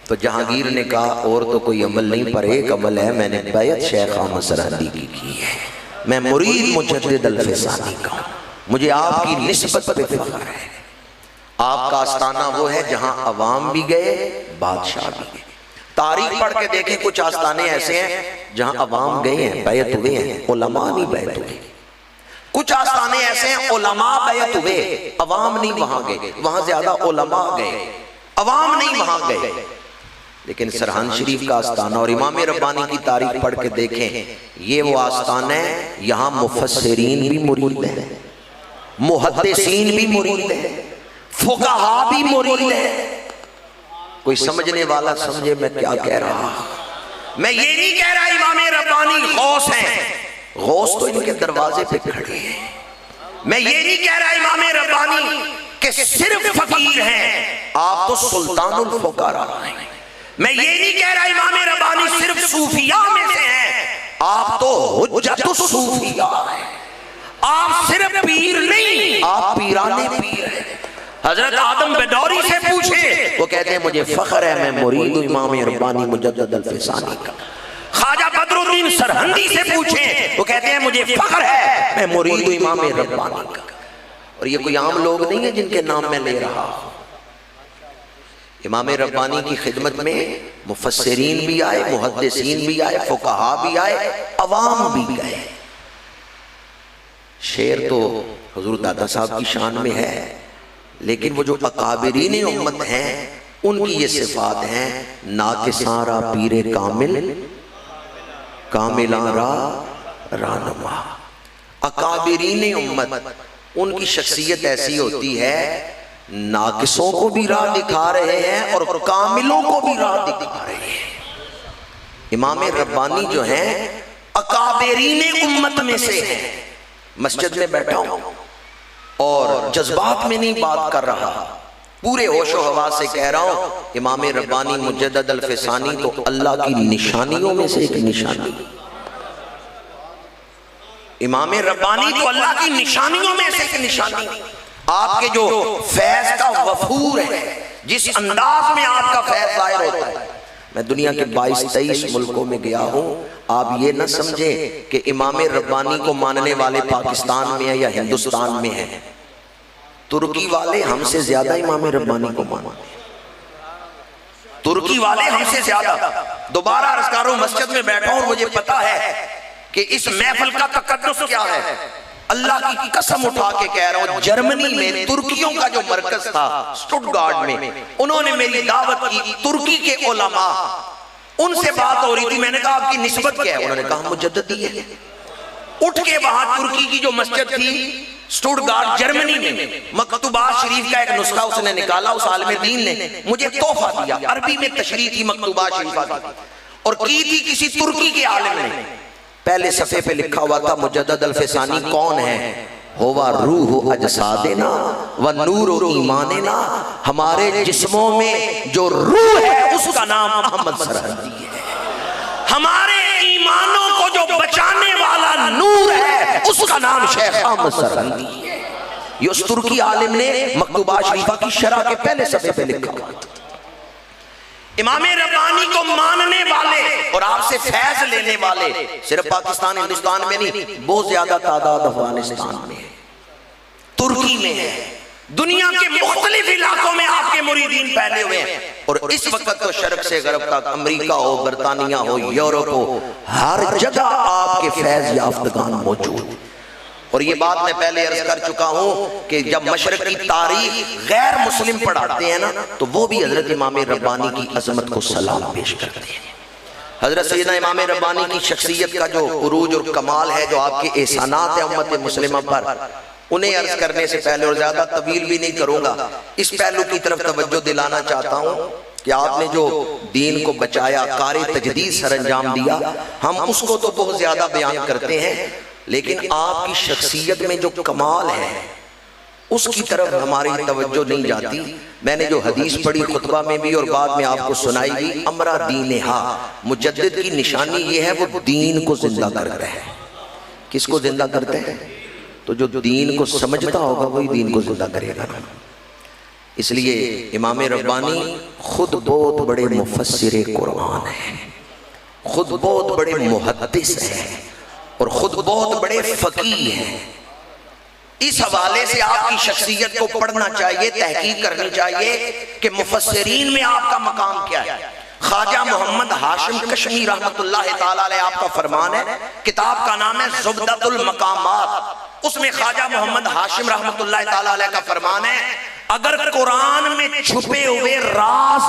तो जहांगीर ने कहा और तो कोई अमल नहीं, पर एक अमल है, मैंने बैत शेख अहमद सरहदी की है। मैं मुरीद मुजद्दिद अल-फैसानी का हूं, मुझे आपकी निस्बत पे फख्र है। आपका आस्थाना वो है जहां अवाम भी गए बादशाह भी गए। तारीख पढ़ के देखें, कुछ आस्थाने ऐसे हैं जहां अवाम गए हैं बैत हुए हैं, उलमा नहीं बैत हुए। कुछ आस्थाने ऐसे हैं उलमा बैत हुए, अवाम नहीं वहां गए, वहां ज्यादा उलमा गए, अवाम नहीं वहां गए। लेकिन सरहन शरीफ का आस्थाना और इमाम रब्बानी की तारीख पढ़ के देखें, ये वो आस्थाना है यहाँ मुफस्सिरीन भी मुरीद है, मुहद्दिसीन भी मुरीद है, फुक़हा भी मुरीद है। कोई समझने वाला समझे मैं क्या कह रहा। मैं ये नहीं कह रहा इमाम रब्बानी गौस हैं, गौस तो इनके दरवाजे पे खड़े हैं। मैं ये नहीं कह रहा इमाम रब्बानी कि सिर्फ फकीर हैं, आप तो सुल्तानुल फुक़रा हैं। मैं ये नहीं कह रहा इमाम रब्बानी सिर्फ सूफिया में से हैं, आप तो हुज्जतुस सूफिया हैं। आप सिर्फ पीर नहीं, आप पीराने पीर हैं। हजरत आदम बेदौरी से पूछे, वो कहते हैं मुझे फख्र है मैं मुरीद हूं इमाम रब्बानी मुजद्दिद अल-फैसानी का। ख्वाजा बदरुद्दीन सरहंदी से पूछे, वो कहते हैं मुझे फख्र है मैं मुरीद हूं इमाम रब्बानी का। और ये कोई आम लोग नहीं है जिनके नाम मैं ले रहा हूं। इमाम रब्बानी की खिदमत में मुफस्सिरीन भी आए, मुहद्दिसीन भी आए, फुक़हा भी आए, अवाम भी गए। शेर तो हुजूर दादा साहब की शान में है, लेकिन वो जो अकाबिरीन उम्मत हैं उनकी ये सिफात हैं, नाकिसारा पीरे कामिल कामिलारा रानुमा। अकाबिरीन उम्मत उनकी शख्सियत ऐसी होती है, नाकिसों को भी राह दिखा रहे हैं और कामिलों को भी राह दिखा रहे हैं। इमाम रब्बानी जो हैं अकाबिरीन उम्मत में से हैं, मस्जिद में बैठा हूं और जज्बात में नहीं बात कर रहा, पूरे होशो हवा से कह रहा हूं, इमाम रब्बानी मुजद्दद अल-फ़सानी तो अल्लाह की निशानियों में से एक निशानी, इमाम रब्बानी तो अल्लाह की निशानियों में से एक निशानी। आपके जो फैज़ का वफूर है, जिस अंदाज में आपका फैज़ ज़ाहिर होता है, मैं दुनिया के 22-23 मुल्कों में गया हूँ। आप ये न समझे कि इमाम रब्बानी को मानने वाले पाकिस्तान में है या हिंदुस्तान में है, तुर्की वाले हमसे ज्यादा इमाम रब्बानी को मानते हैं, तुर्की वाले हमसे ज्यादा। दोबारा अर्ज़ करूं, मस्जिद में बैठा हूं और मुझे पता है कि इस महफिल का तकद्दुस क्या है। अल्लाह की कसम उठा के कह रहा हूं, जर्मनी में तुर्कियों का जो मरकज था स्टुटगार्ट में, उन्होंने मेरी दावत की, तुर्की के उलमा, उनसे बात हो रही थी। मैंने कहा आपकी निस्बत क्या है? उन्होंने कहा मुजद्दिदी है। उठ के वहां तुर्की की जो मस्जिद थी स्टुटगार्ट जर्मनी में, मकतूबा शरीफ का एक नुस्खा उसने निकाला, उस आलिम दीन ने मुझे तोहफा दिया। अरबी में तशरीह थी मकतूबा शरीफा की, और की थी किसी तुर्की के आलिम ने। पहले सफ़े पे लिखा हुआ था मुजद्दद अल-फ़सानी कौन है? होवा रूह अजसादेना व नूर ईमानेना, हमारे जिस्मों में जो रूह है उसका नाम अहमद सरहदी है, हमारे ईमानों को जो बचाने वाला नूर है उसका नाम शेख अहमद सरहदी है। ये उस तुर्की आलिम ने मकतूबा शरीफा की शरह के पहले सफ़े पे लिखा हुआ था। इमाम रब्बानी को मानने वाले और आपसे फैज लेने वाले सिर्फ पाकिस्तान हिंदुस्तान में नहीं, बहुत ज्यादा तादाद अफगानिस्तान में है, तुर्की में है, दुनिया के मुख्तलिफ इलाकों में आपके मुरीदीन फैले हुए हैं। और इस वक्त तो शर्क से गरब तक, अमेरिका हो, बरतानिया हो, यूरोप हो, हर जगह आपके फैज याफ्तगान मौजूद। और ये बात मैं पहले अर्ज कर चुका हूं कि जब मशरक की तारीख गैर मुस्लिम पढ़ाते हैं ना, तो वो भी हजरत इमाम रब्बानी की अजमत को सलाम पेश करते हैं। हजरत सैयदना इमाम रब्बानी की शख्सियत का जो उरूज और कमाल है, जो आपके एहसानात है उम्मत मुस्लिमा पर, उन्हें अर्ज करने से पहले, और ज्यादा तवील भी नहीं करूंगा, इस पहलू की तरफ तवज्जो दिलाना चाहता हूं कि आपने जो दीन को बचाया, कारी तजदीद सरंजाम दिया, हम उसको तो बहुत ज्यादा बयान करते हैं, लेकिन आपकी शख्सियत में जो कमाल है उसकी तरफ हमारी तवज्जो नहीं जाती। मैंने जो हदीस पढ़ी खुतबा में भी और बाद में आपको सुनाई भी, अमरा दीन हा, मुजद्दिद की निशानी ये है वो दीन को जिंदा करता है। किसको जिंदा करते हैं? तो जो दीन को समझता होगा वही दीन को जिंदा करेगा। इसलिए इमाम रब्बानी खुद बहुत बड़े मुफस्सिर कुरान है, खुद बहुत बड़े मुहद्दिस हैं और खुद बहुत बड़े फकीह हैं। इस हवाले से आपकी शख्सियत को पढ़ना चाहिए, तहकीक करनी चाहिए कि मुफस्सिरीन में आपका मकाम क्या है। ख्वाजा मोहम्मद हाशिम कश्मीरी रहमतुल्लाह ताला अलैह आपका फरमान है, किताब का नाम है ज़ुब्दतुल मकामात, उसमें ख्वाजा मोहम्मद हाशिम रहमतुल्लाह ताला अलैह का फरमान है, अगर कुरान में छुपे हुए राज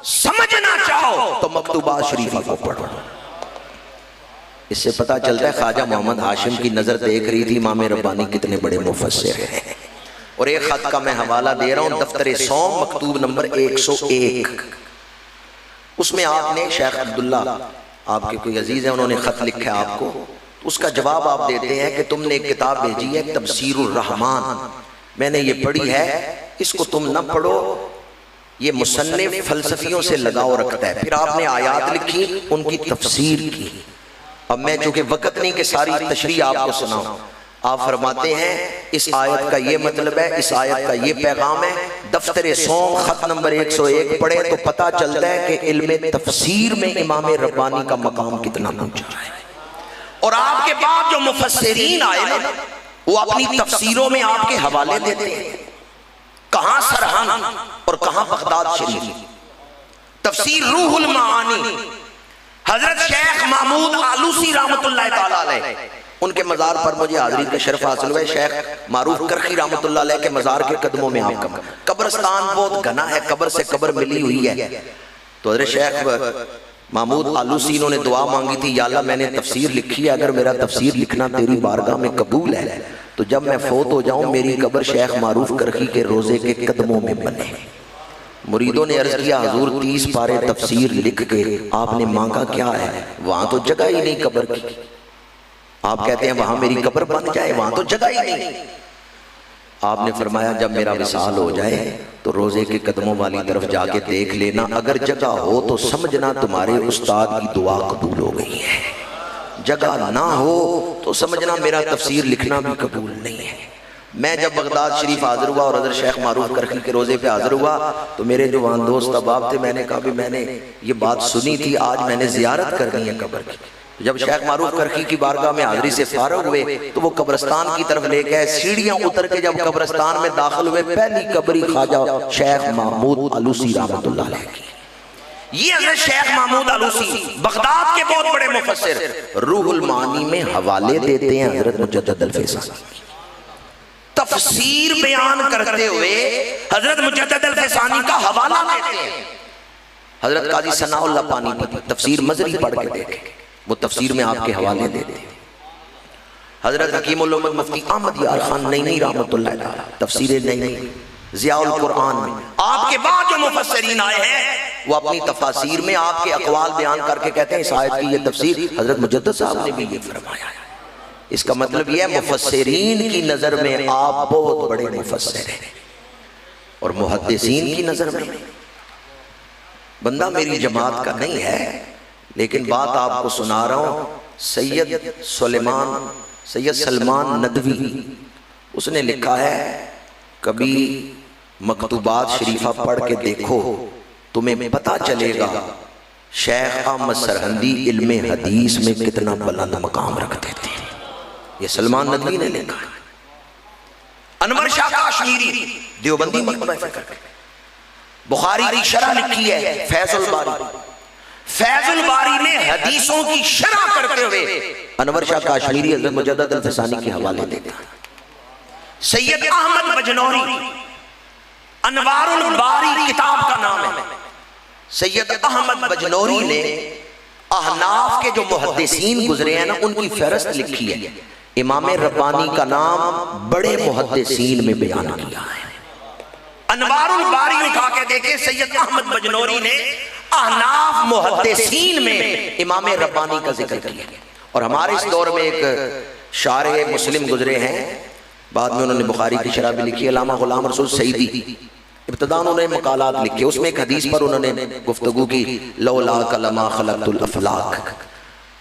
समझना चाहो तो मकतूबा शरीफा को पढ़ो। इससे पता चलता है ख्वाजा मोहम्मद हाशिम की नजर देख रही थी इमाम रब्बानी कितने बड़े मुफस्सिर हैं। और एक खत का मैं हवाला दे रहा हूँ, दफ्तर सौम मकतूब नंबर 101, उसमें आपने शेख अब्दुल्ला, आपके कोई अजीज है, उन्होंने खत लिखा है आपको, उसका जवाब आप देते हैं कि तुमने एक किताब भेजी है तफसीरुर रहमान, मैंने ये पढ़ी है, इसको तुम न पढ़ो, ये मुसन्निफ फलसफियों से लगाव रखता है। फिर आपने आयात लिखी, उनकी तफसीर की। अब मैं चूंकि वक्त नहीं कि सारी तशरीह आपको सुनाऊं, आप फरमाते हैं इस आयत का ये मतलब है, इस आयत का ये पैगाम है। दफ्तर सोम खत नंबर 101 पढ़े तो पता चलता है कि इल्म तफसीर में इमाम रब्बानी का मकाम कितना ऊंचा है। और आपके बाद जो मुफस्सिरीन आए ना, वो अपनी तफसीरों में आपके हवाले देते हैं, कहां सरहन और कहां बगदाद शरीफ। तफसीर रूहुल मानी, हजरत शेख महमूद आलूसी रहमतुल्लाह ताला अलैह, उनके मज़ार पर मुझे हाज़िरी का शर्फ हासिल हुआ है। शेख मारूफ करखी रहमतुल्लाह अलैह के मज़ार के कदमों में आपका कब्रस्तान बहुत घना है, कब्र से कब्र मिली हुई है। तो हजरत शेख महमूद आलूसी इन्होंने दुआ मांगी थी, या अल्लाह मैंने तफसीर लिखी है, अगर मेरा तफसीर लिखना तेरी बारगाह में कबूल है तो जब मैं फोत हो जाऊं मेरी कब्र शेख मारूफ करखी के रोजे के कदमों में बने। मुरीदों ने अर्ज किया, हुजूर 30 पारे तफसीर लिख के आपने मांगा क्या है? वहां तो जगह ही नहीं कब्र की। आप कहते हैं वहां मेरी कब्र बन जाए, वहां तो जगह ही नहीं। आपने फरमाया जब मेरा विसाल हो जाए तो रोजे के कदमों वाली तरफ जाके देख लेना, अगर जगह हो तो समझना तुम्हारे उस्ताद की दुआ कबूल हो गई है, जगह ना हो तो समझना मेरा तफसीर लिखना भी कबूल नहीं है। मैं जब बगदाद शरीफ हाजिर हुआ और हज़रत शेख मारूफ करखी के रोजे पे हाजिर हुआ तो मेरे जो वहाँ दोस्त अहबाब थे, मैंने कहा भी मैंने ये बात सुनी थी, आज मैंने जियारत करनी है कब्र की। जब शेख मारूफ करखी की बारगाह में हाजिरी से फारग हुए तो वो कब्रिस्तान की तरफ ले गए। सीढ़ियां उतर के जब कब्रिस्तान में दाखिल हुए, पहली कब्री ख्वाजा शेख महमूद आलूसी रहमतुल्लाह अलैह की। ये हज़रत शेख महमूद आलूसी बगदाद के बहुत बड़े मुफस्सिर, रूहुल मानी में हवाले देते हैं हजरत मुजद्दिद अल-फैसानी, तफसीर बयान करते हुए हजरत मुजद्दिद अल-फैसानी का हवाला देते हैं। हजरत काजी सनाउल्लाह पानीपती तफसीर मजरी पढ़ के देखे, वो तफसीर में आपके हवाले देते हैं। हजरत हकीमुल उम्मत मुफ्ती अहमद यार खान नईमी रहमतुल्लाह अलैह तफसीर नईमी ज़ियाउल कुरान में आपके बाद जो मुफस्सिरीन आए हैं वो अपनी तफसीर में आपके अक़वाल बयान करके कहते हैं इस आयत की ये तफसीर हजरत मुजद्दिद साहब ने भी ये फरमाया है। इसका मतलब यह है मुफस्सिरीन की नजर में आप बहुत बड़े मुफस्सिर हैं और मुहद्दिसीन की नजर में बंदा मेरी जमात का नहीं है, लेकिन बात आपको सुना रहा हूं। सैयद सलमान नदवी उसने लिखा है, कभी मकतूबात शरीफा पढ़ के देखो तुम्हें पता चलेगा शेख अहमद सरहंदी इल्मे हदीस में कितना बुलंद मकाम रखते थे। ये सलमान नदवी ने लिखा है। अनवर शाह काश्मीरी देवबंदी मकतबा फिक्र, बुखारी की शरह लिखी है फैजुल बारी, फैजुल बारी में हदीसों की शरह करते हुए अनवर शाह काश्मीरी हज़रत मुजद्दिद अल-फसानी के हवाले देता है। सैयद अहमद बजनौरी अनवारुल बारी किताब का नाम है। सैयद अहमद बजनौरी ने अहनाफ के जो मुहद्दिसीन गुजरे हैं ना उनकी फहरिस्त लिखी है। इमाम रब्बानी का नाम बड़े मुहद्दिसीन में बयान किया है। अनवारुल बारी उठा के देखे, सैयद अहमद बजनौरी ने अहनाफ मुहद्दिसीन में इमाम रब्बानी का जिक्र किया। और हमारे इस दौर में एक शारे मुस्लिम गुजरे हैं, बाद में उन्होंने बुखारी की शरह भी लिखी, अल्लामा गुलाम रसूल सईदी। इब्तिदा उन्होंने मकालात लिखे, उसमें एक हदीस पर उन्होंने गुफ्तगू की, लौला कलमा खलक़तुल अफ़लाक,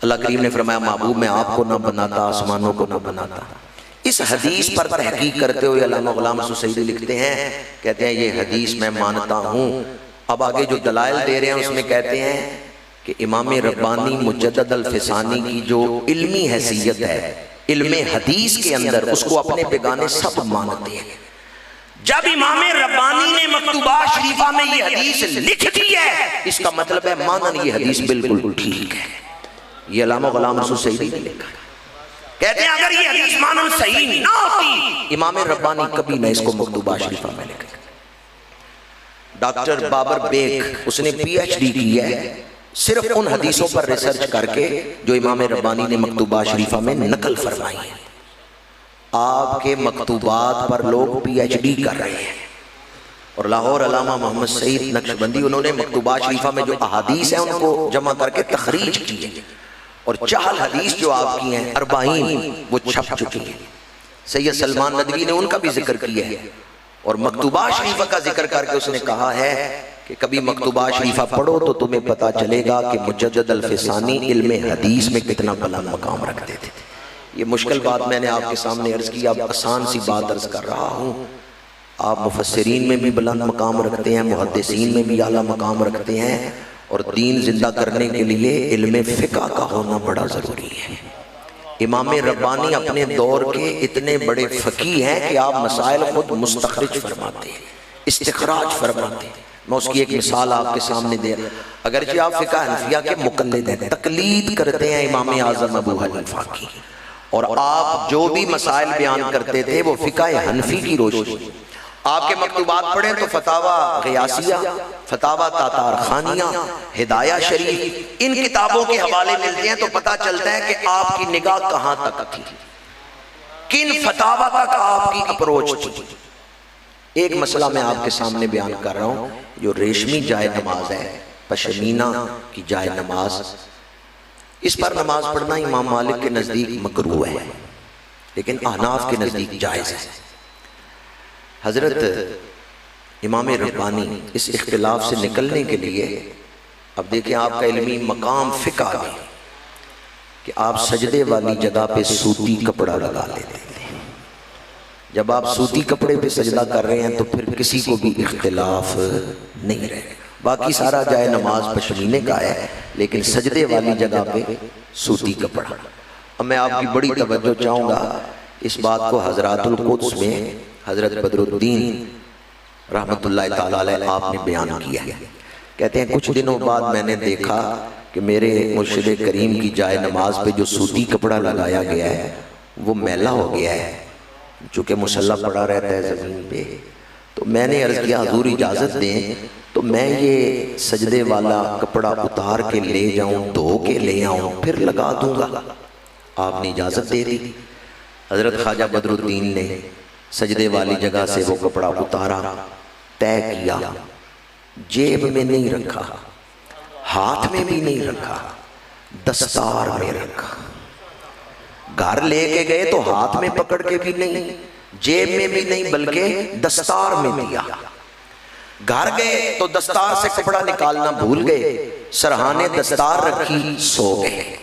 अल्लाह करीम ने फरमाया महबूब मैं आपको न बनाता आसमानों को न बनाता। इस हदीस पर तहकीक करते हुए अल्लामा गुलाम रसूल सईदी लिखते हैं, कहते हैं ये हदीस मैं मानता हूँ। अब आगे जो दलाइल दे रहे हैं उसमें कहते हैं कि इमाम रब्बानी मुजद्दिद अल-फसानी की जो इल्मी हैसियत है इल्मे हदीस के अंदर, उसको अपने बेगाने सब मानते हैं। जब इमाम रब्बानी ने मकतूबा शरीफा में ये हदीस लिख दी है, इसका मतलब है मानन ये हदीस बिल्कुल ठीक है। ये अल्लामा गुलाम रसूल सईदी ने लिखा है। कहते हैं अगर ये हदीस मानन सही ना होती इमाम रब्बानी कभी ना इसको मकतूबा शरीफा में लिखा। डॉक्टर बाबर बेग उसने PhD की है सिर्फ उन हदीसों पर रिसर्च करके जो इमाम रब्बानी ने मकतूबा शरीफा में नकल फरमाई है। आपके मकतूबात पर लोग PhD कर रहे हैं। और लाहौर अल्लामा मोहम्मद सईद नक्शबंदी उन्होंने मकतूबा शरीफा में जो अहादीस हैं उनको जमा करके तखरीज की है। और 4 हदीस जो आपकी हैं 40 वो छप चुकी हैं। सैयद सलमान नदवी ने उनका भी जिक्र किया है। और मकतूबा शरीफा का जिक्र करके उसने कहा है कि कभी मकतूबा शरीफा पढ़ो तो तुम्हें पता चलेगा कि मुजद्दिद अल-फसानी इल्मे हदीस में कितना बुलंद मकाम रखते थे। ये मुश्किल बात मैंने आपके सामने अर्ज की, अब आसान सी बात अर्ज कर रहा हूँ। आप मुफस्सिरीन में भी बुलंद मकाम रखते हैं, मुहद्दिसीन में भी आला मकाम रखते हैं, और दीन जिंदा करने के लिए इल्मे फ़िक़्ह का होना बड़ा ज़रूरी है। इमाम रब्बानी अपने दौर के इतने बड़े फ़क़ीह हैं कि आप मसाइल खुद मुस्तखरिज फरमाते हैं, इस्तिखराज फरमाते हैं। मैं उसकी एक मिसाल आपके सामने दे रहा हूँ। अगरचे आप फ़िक़्ह हनफिया के मुक़ल्लिद हैं, तक़लीद करते हैं इमाम आज़म अबू हनीफ़ा की, और आप जो भी मसाइल बयान करते थे वो फ़िक़्ह हनफी की रोशनी। आपके मकतूबात पढ़ें तो फतावा ग़ियासिया, फतावा तातार खानिया, हिदाया शरीफ, इन किताबों के हवाले मिलते हैं तो पता चलता है कि आपकी निगाह कहाँ तक थी, किन फतावा तक आपकी अप्रोच थी। एक मसला मैं आपके सामने बयान कर रहा हूँ, जो रेशमी जाए नमाज है, पशमीना की जाए नमाज, इस पर नमाज पढ़ना इमाम मालिक के नज़दीक मकरूह है, लेकिन अहनाफ के नज़दीक जायज़ है। हज़रत इमाम रब्बानी इस इख्तिलाफ से निकलने के लिए, अब देखें आपका इल्मी मकाम फ़िक़्ह आ गया कि आप सजदे वाली जगह पे सूती कपड़ा लगा लेते हैं। जब आप सूती कपड़े पे सजदा कर रहे हैं तो फिर किसी को भी इख्तिलाफ नहीं रहे। बाकी सारा जाए नमाज पश्मीने का है, लेकिन सजदे वाली जगह पे सूती कपड़ा। अब मैं आपकी बड़ी तवज्जो चाहूँगा, इस बात को हज़रातुल कुद्स में हज़रत बदरुद्दीन रहमतुल्लाह ताला अलैह आपने बयान किया है। कहते हैं कुछ दिनों बाद मैंने देखा कि मेरे मुर्शिद करीम की जाए नमाज पे जो सूती कपड़ा लगाया गया है वो मैला हो गया है, चूँकि मुसल्ला पड़ा रहता है ज़मीन पे। तो मैंने अर्ज़ किया हुज़ूर इजाज़त दें तो मैं ये सजदे वाला कपड़ा उतार के ले जाऊँ, धो के ले आऊँ, फिर लगा दूँगा। आपने इजाज़त दे दी। हज़रत ख्वाजा बदरुद्दीन ने सजदे वाली जगह से वो कपड़ा उतारा, तय किया, जेब में नहीं रखा, हाथ में भी नहीं रखा, दस्तार में रखा। घर लेके गए तो हाथ में पकड़ के भी नहीं, जेब में भी नहीं, बल्कि दस्तार में दिया। घर गए तो दस्तार से कपड़ा निकालना भूल गए, सरहाने दस्तार रखी, सो गए।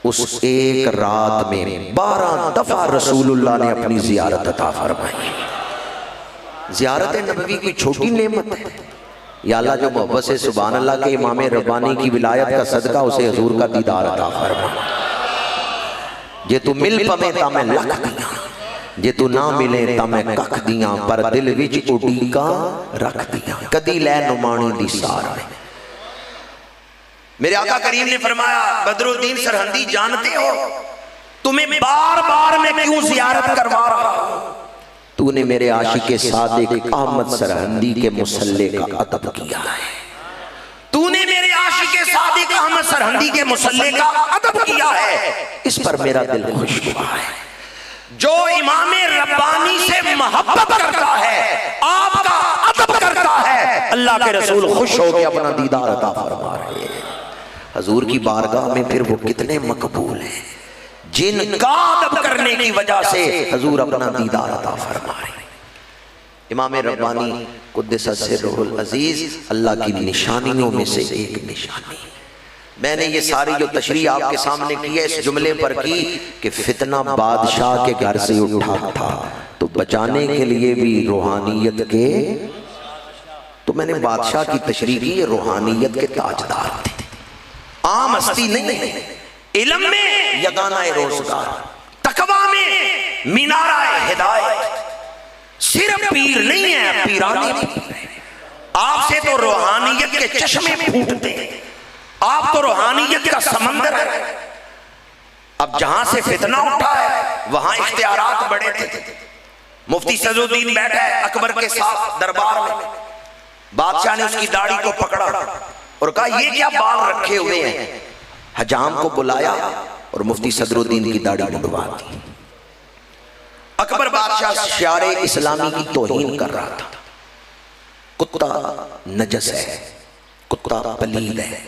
उस एक रात में 12 दफा रसूलुल्लाह ने अपनी जियारत अता फरमाई। जियारत नबवी कोई छोटी नेमत है। या अल्लाह जो मोहब्बत से सुभान अल्लाह के इमाम रब्बानी की विलायत का सदका उसे हुजूर का दीदार अता फरमा। जे तू मिल पवे ता मैं लख दिया, जे तू ना मिले ता मैं कख दिया, पर दिल विच उडीका रख दिया, कदी लै नुमानी दी सार में। मेरे आका करीम ने फरमाया, बदरुद्दीन सरहंदी जानते हो तुम्हें बार बार मैं क्यों जियारत करवा रहा हूं? तूने मेरे आशिक सादिक अहमद सरहंदी के मुसल्ले का अदब किया है। तूने मेरे आशिक सादिक अहमद सरहंदी के मुसल्ले का अदब किया है, इस पर मेरा दिल खुश हुआ है। जो इमाम रब्बानी से मोहब्बत करता है, आपका अदब करता है, अल्लाह के रसूल खुश हो के अपना दीदार अता फरमा रहे हैं। हजूर की बारगाह में फिर वो कितने मकबूल हैं जिनका अदब करने की वजह से हजूर अपना दीदार अता फरमा रहे हैं। इमाम रब्बानी कुद्दस सिर्रुल अजीज अल्लाह की निशानियों में से एक निशानी। मैंने ये सारी जो तशरीह आपके सामने की है इस जुमले पर की कि फितना बादशाह के घर से उठा था, तो बचाने के लिए भी रूहानियत के, तो मैंने बादशाह की तशरीह की, रूहानियत के ताजदार थे, आम हस्ती नहीं। इल्म में यगाना रोजगार, तकवा में मीनारा हिदायत, सिर्फ पीर नहीं है, पीरानी पीर है। आपसे तो रूहानियत के चश्मे फूटते हैं, आप तो रूहानियत का समंदर है। अब जहां से फितना उठा है वहां इख्तियारात बड़े थे। मुफ्ती सदरुद्दीन बैठा है अकबर के साथ दरबार में, बादशाह ने उसकी दाढ़ी को पकड़ा और कहा ये क्या बाल रखे हुए हैं। हजाम को बुलाया और मुफ्ती सदरुद्दीन की दाढ़ी मुंडवा दी। अकबर बादशाह शारे इस्लामी की तौहीन कर रहा था। कुत्ता नजस है, कुत्ता पलीद है,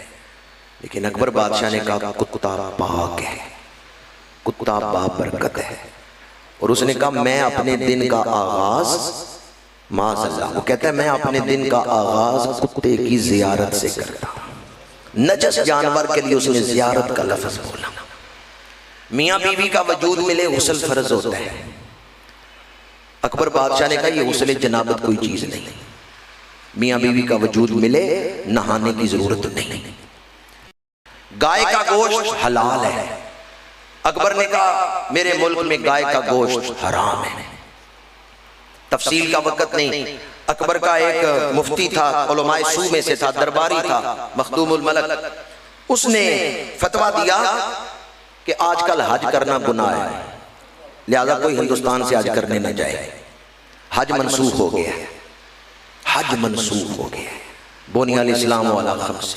लेकिन अकबर बादशाह ने कहा कुत्ता पाक है, कुत्ता बाबरकत है। और उसने कहा मैं अपने दिन का आगाज, माज़अल्लाह, वो कहता है मैं अपने दिन का आगाज कुत्ते की जियारत से करता हूं। नजस जानवर के लिए उसने जियारत का लफ्ज बोला। मियाँ बीवी का वजूद मिले गुस्ल फर्ज होता है। अकबर बादशाह ने कहा ये गुस्ल जनाबत कोई चीज नहीं, मियाँ बीवी का वजूद मिले नहाने की जरूरत नहीं। गाय का गोश्त हलाल है। अकबर ने कहा मेरे मुल्क में गाय का गोश्त हराम है। तफसील का वक्त नहीं। अकबर का एक मुफ्ती था, उलमाए सू में से था, दरबारी था, मखदूमुल मलक। उसने फतवा दिया कि आजकल हज करना गुनाह है, लिहाजा कोई हिंदुस्तान से हज करने न जाए। हज मनसूख हो गया है, हज मनसूख हो गया है। बुनियाद इस्लाम वाला खम्स,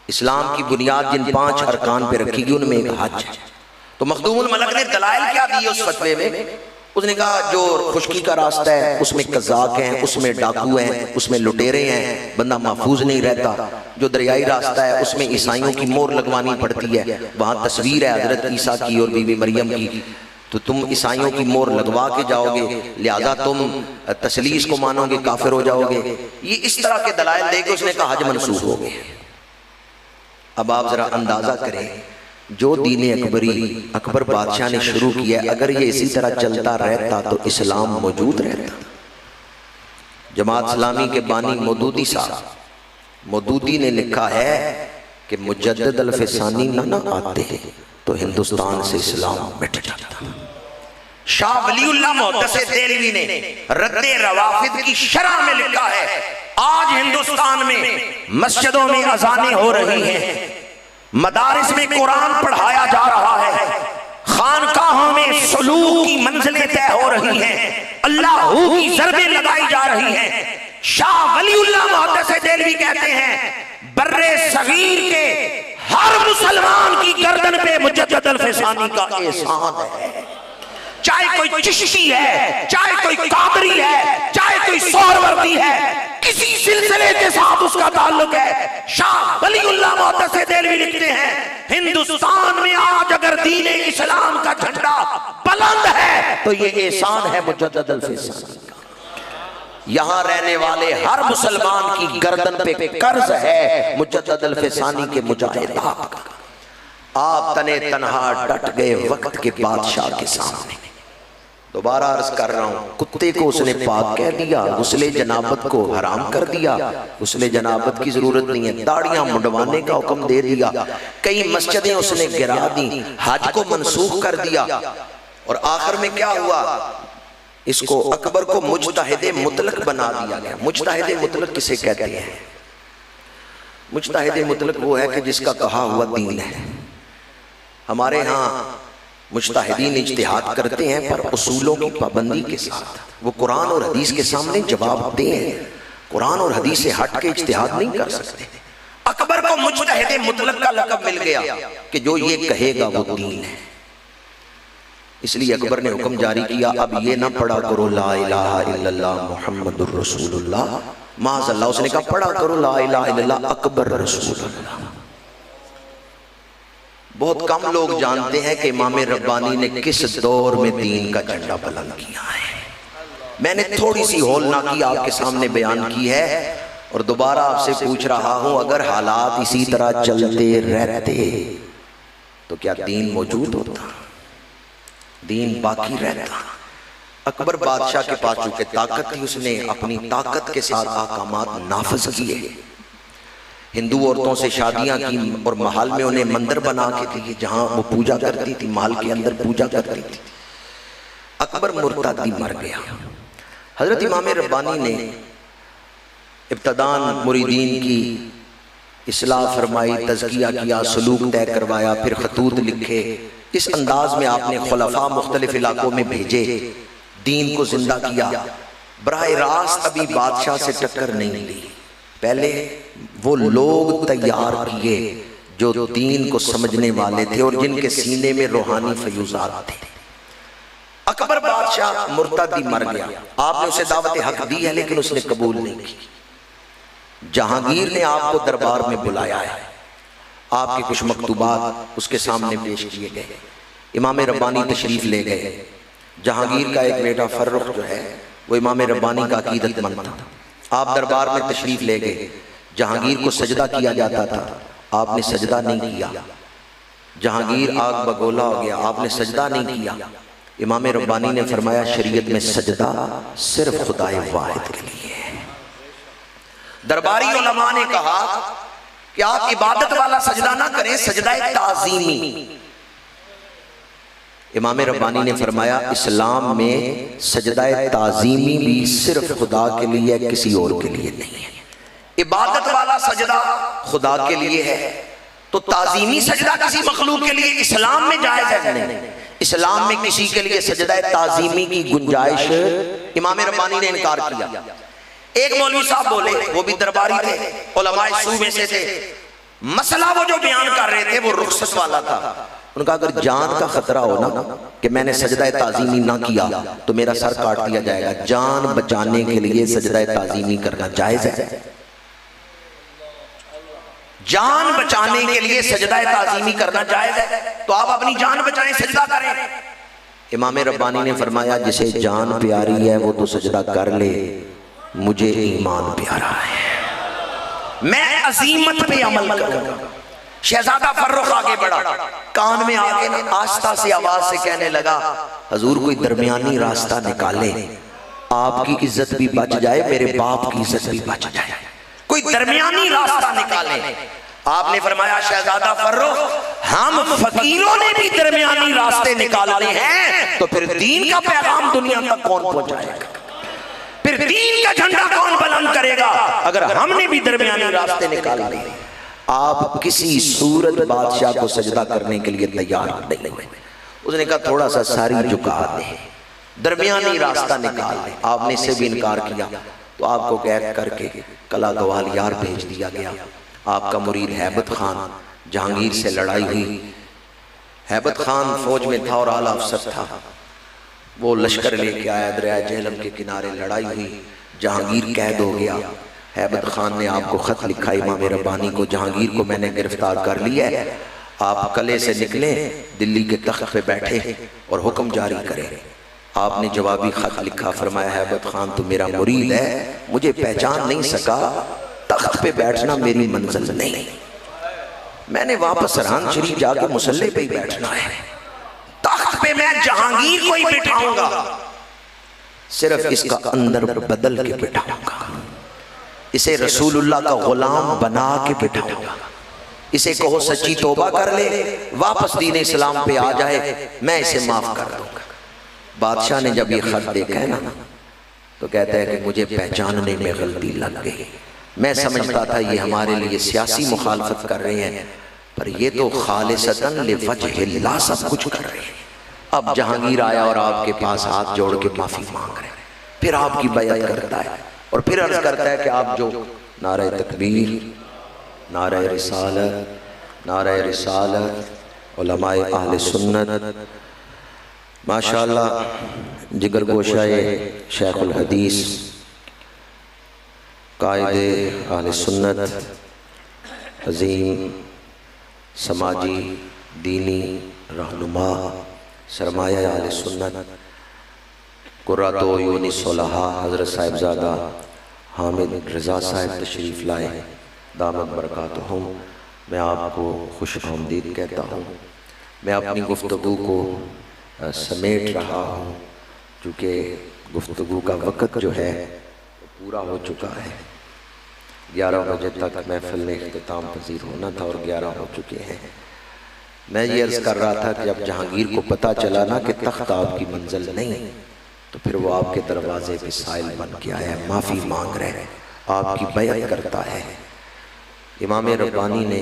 इस्लाम की बुनियाद जिन 5 अरकान पे रखी गई उनमें एक हज है। तो मखदूमुल मलक ने दलाइल क्या दी उस फतवे में? उसने कहा जो खुशकी का रास्ता है उसमें कज़ाक हैं, उसमें डाकू हैं, उसमें लुटेरे हैं, बंदा महफूज नहीं रहता। जो दरियाई रास्ता है उसमें ईसाइयों की मोहर लगवानी पड़ती है, वहाँ तस्वीर है हजरत ईसा की और बीबी मरियम की, तो तुम ईसाइयों की मोहर लगवा के जाओगे, लिहाजा तुम तसलीस को मानोगे, काफिर हो जाओगे। ये इस तरह के दलाइल देके उसने कहा हज मनसूख हो गए। अब आप जरा अंदाजा करें, जो दीन अकबरी अकबर बादशाह ने शुरू किया, अगर ये इसी तरह चलता रहता तो इस्लाम मौजूद रहता। जमात इस्लामी के बानी मौदूदी साहब, मौदूदी ने लिखा है कि मुजद्दिद अल-फ़सानी ना आते तो हिंदुस्तान से इस्लाम मिट जाता। शाह वलीउल्लाह मुहद्दिस देलवी ने रद्दे रवाफिद की शरह में लिखा है, आज हिंदुस्तान में मस्जिदों में अज़ानें हो रही हैं, मदारिस में कुरान पढ़ाया जा रहा है, खानकाहों में सुलूक की मंजिलें तय हो रही हैं, अल्लाह की ज़रबें लगाई जा रही हैं। शाह वलीउल्लाह मुहद्दिस देलवी कहते हैं बर्रे सगीर के हर मुसलमान की गर्दन पे मुजद्दिद अल-फ़सानी का एहसान है। चाहे कोई चिश्ती है, चाहे कोई कादरी है, चाहे कोई सोहरवर्दी है, किसी सिलसिले के साथ उसका ताल्लुक है। शाह वलीउल्लाह मुहद्दिस देलवी लिखते हैं, हिंदुस्तान में आज अगर दीन इस्लाम का झंडा बुलंद है तो ये एहसान है मुजद्दिद अल-फ़सानी का। यहाँ रहने वाले हर मुसलमान की गर्दन पे कर्ज है मुजद्दिद अल-फ़सानी के मुजाहिदात का। आप तने तनहा डट गए वक्त के बादशाह के सामने। दोबारा अर्ज कर रहा हूँ, कुत्ते को उसने पाक कह दिया, गुस्ले जनाबत को हराम कर दिया, गुस्ले जनाबत की जरूरत नहीं है, दाढ़ियां मुंडवाने का हुक्म दे दिया, कई मस्जिदें उसने गिरा दी, हज को मनसूख कर दिया, और आखिर में क्या हुआ, इसको अकबर को मुजतहिद मुतलक बना दिया गया। मुजतहिद मुतलक किसे कहते हैं? मुजतहिद मुतलक वो है कि जिसका कहा हुआ दीन है। हमारे यहाँ मुजतहिदीन इज्तिहाद करते हैं पर उसूलों की पाबंदी के साथ, वो कुरान और हदीस के सामने जवाब दें, कुरान और हदीस से हट के इज्तिहाद नहीं कर सकते। अकबर को मुजतहिद मुतलक का लक़ब मिल गया कि जो ये कहेगा वो दीन है। इसलिए अकबर ने हुक्म जारी किया, अब ये ना पढ़ा करो ला इलाहा इल्लल्लाह मुहम्मदुर रसूलुल्लाह, माज़अल्लाह, उसने कहा पढ़ा करो ला इलाहा इल्लल्लाह अकबर रसूलुल्लाह। बहुत कम लोग जानते हैं कि इमाम रब्बानी ने किस दौर में दीन का झंडा बुलंद किया है। मैंने थोड़ी सी हौलनाकी आपके सामने बयान की है और दोबारा आपसे पूछ रहा हूं, अगर हालात इसी तरह चलते रहते तो क्या दीन मौजूद होता, दीन बाकी रहता? अकबर बादशाह के पास चूंकि ताकत थी, उसने अपनी ताकत के साथ अहकामात नाफिज किए। हिंदू औरतों से शादियां की और महल में उन्हें मंदिर बना के दिए जहां वो पूजा करती थी, महल के अंदर पूजा करती थी। अकबर मुर्तदी मर गया। हजरत इमाम रब्बानी ने इब्तदान मुरीदीन की इस्लाह फरमाई, तज़किया किया, सलूक तय करवाया, फिर खतूत लिखे। इस अंदाज में आपने खुलफा मुख्तलिफ इलाकों में भेजे, दीन को जिंदा किया। बराह रास्त अभी बादशाह से टक्कर नहीं ली, पहले वो लोग तैयार किए जो दीन को समझने वाले थे और जिनके सीने में रूहानी फयूजात थे। अकबर बादशाह मुर्तदी मर गया, आपने उसे दावत हक दी है लेकिन उसने कबूल नहीं की। जहांगीर ने आपको दरबार में बुलाया है, आपके कुछ मकतूबात उसके सामने पेश किए गए। इमाम रब्बानी तशरीफ ले गए। जहांगीर का एक बेटा फर्रुख जो है वो इमाम रब्बानी का अकीदतमंद था। आप दरबार में तशरीफ ले गए। जहांगीर को सजदा किया जाता था, आपने सजदा नहीं किया। जहांगीर आग बगोला हो गया, आपने सजदा नहीं किया। इमाम रब्बानी ने फरमाया शरीयत में सजदा सिर्फ खुदाए वाहिद के लिए है। दरबारी उलमा ने कहा कि आप इबादत वाला सजदा ना करें, सजदा ताज़ीमी। इमाम रब्बानी ने फरमाया इस्लाम में सजदा ताज़ीमी भी सिर्फ खुदा के लिए, किसी और के लिए नहीं है। इबादत वाला सजदा खुदा के लिए है, तो ताज़ीमी सजदा किसी मखलूक के लिए इस्लाम में जायज़ है नहीं। इस्लाम में किसी के लिए सजदा ताज़ीमी की गुंजाइश इमाम रब्बानी ने इनकार किया। एक मौलवी साहब बोले, वो भी दरबारी थे, उलमाए सू में से थे। मसला वो जो बयान कर रहे थे वो रुखसत वाला था। उनका अगर जान का खतरा हो ना कि मैंने सजदा ताज़ीमी ना किया तो मेरा सर काट दिया जाएगा, जान बचाने के लिए सजदा ताज़ीमी करना जायज़ है? जान बचाने के लिए सजदा ताज़ीमी करना जायज़ है, तो आप अपनी जान बचाएं, सजदा करें। इमाम रब्बानी ने फरमाया जिसे जान प्यारी है वो तो सजदा कर ले, मुझे ईमान प्यारा है, मैं अजीमत पे अमल करूंगा। शहजादा फर्रुख आगे बढ़ा, कान में आके ना आस्था से आवाज से कहने लगा, हजूर कोई दरमियानी रास्ता निकाले, आपकी इज्जत भी बच जाए, मेरे बाप की इज्जत भी बच जाए, कोई दरमियानी रास्ता निकाले। आपने फरमाया शहजादा फर्रुख, हम फकीरों ने भी दरमियानी रास्ते निकाले हैं, तो फिर दीन का पैगाम दुनिया तक कौन पहुंचाएगा, फिर दीन का झंडा कौन बुलंद करेगा अगर हमने भी दरमियानी रास्ते निकाले। आप किसी सूरत बादशाह को सजदा करने के लिए तैयार नहीं हुए। उसने कहा थोड़ा सा सारी झुका दे, दरमियानी रास्ता निकाल दे। आपने इससे भी इनकार किया तो आपको कैद करके कला ग्वालियर भेज दिया गया। आपका मुरीद हैबत खान, जहांगीर से लड़ाई हुई, हैबत खान फौज में था और आला अफसर था, वो लश्कर लेके आया, दरिया झेलम के किनारे लड़ाई हुई, जहांगीर कैद हो गया। हैबत खान ने आपको खत लिखा इमाम रब्बानी को, जहांगीर को मैंने गिरफ्तार कर लिया है, आप कले से निकले, दिल्ली के तख्त पे बैठे और हुक्म जारी करें। आपने जवाबी खत लिखा, फरमाया हैबत खान तो मेरा मुरीद है, मुझे पहचान नहीं सका, तख्त पे बैठना मेरी मंजिल नहीं, मैंने वापस सरहान शरीफ जाके मुसल्ले पे ही बैठना है, तख्त पे मैं जहांगीर को ही बिठाऊंगा, सिर्फ इसका अंदर बदल के बिठाऊंगा, इसे रसूलुल्लाह का गुलाम बना के बिठाऊंगा, इसे कहो सच्ची तौबा कर ले, वापस दीन इस्लाम पे आ जाए, मैं इसे माफ कर दूंगा। बादशाह ने जब ये खत देखा है ना तो कहता है कि मुझे पहचानने में गलती लग गई, मैं समझता था ये हमारे लिए सियासी मुखालफत कर रहे हैं, पर ये तो खालिसतन लिवजहिल्लाह सब कुछ कर रहे हैं। अब जहांगीर आया और आपके पास हाथ जोड़ के माफी मांग रहे हैं, फिर आपकी बैअत करता है और फिर अर्ज करता है कि आप जो नारे तकबीर, नारे रिसालत, नारे रिसालत, उलमाए अहले सुन्नत, माशाअल्लाह जिगर गोशाए शेखुल हदीस, कायदे अहले सुन्नत, अजीम समाजी दीनी रहनुमा, सरमाया अहले सुन्नत, कुर्रातो यूनी सोलहा हज़रत साहिबजादा हामिद रज़ा साहिब तशरीफ़ लाए, दामत बरकातुहुम। मैं आपको खुश आमदीद कहता हूँ। मैं अपनी गुफ्तगू को समेट रहा हूँ क्योंकि गुफ्तगू का वक़्त जो है पूरा हो चुका है। 11 बजे तक महफिल ने इख्तिताम पजीर होना था और 11 हो चुके हैं। मैं ये अर्ज़ कर रहा था कि जब जहांगीर को पता चला ना कि तख्त आपकी मंजिल नहीं, तो फिर वो आपके दरवाजे पे साइल बन के आया, माफ़ी मांग रहे हैं, आपकी बैअत करता है। इमाम रब्बानी ने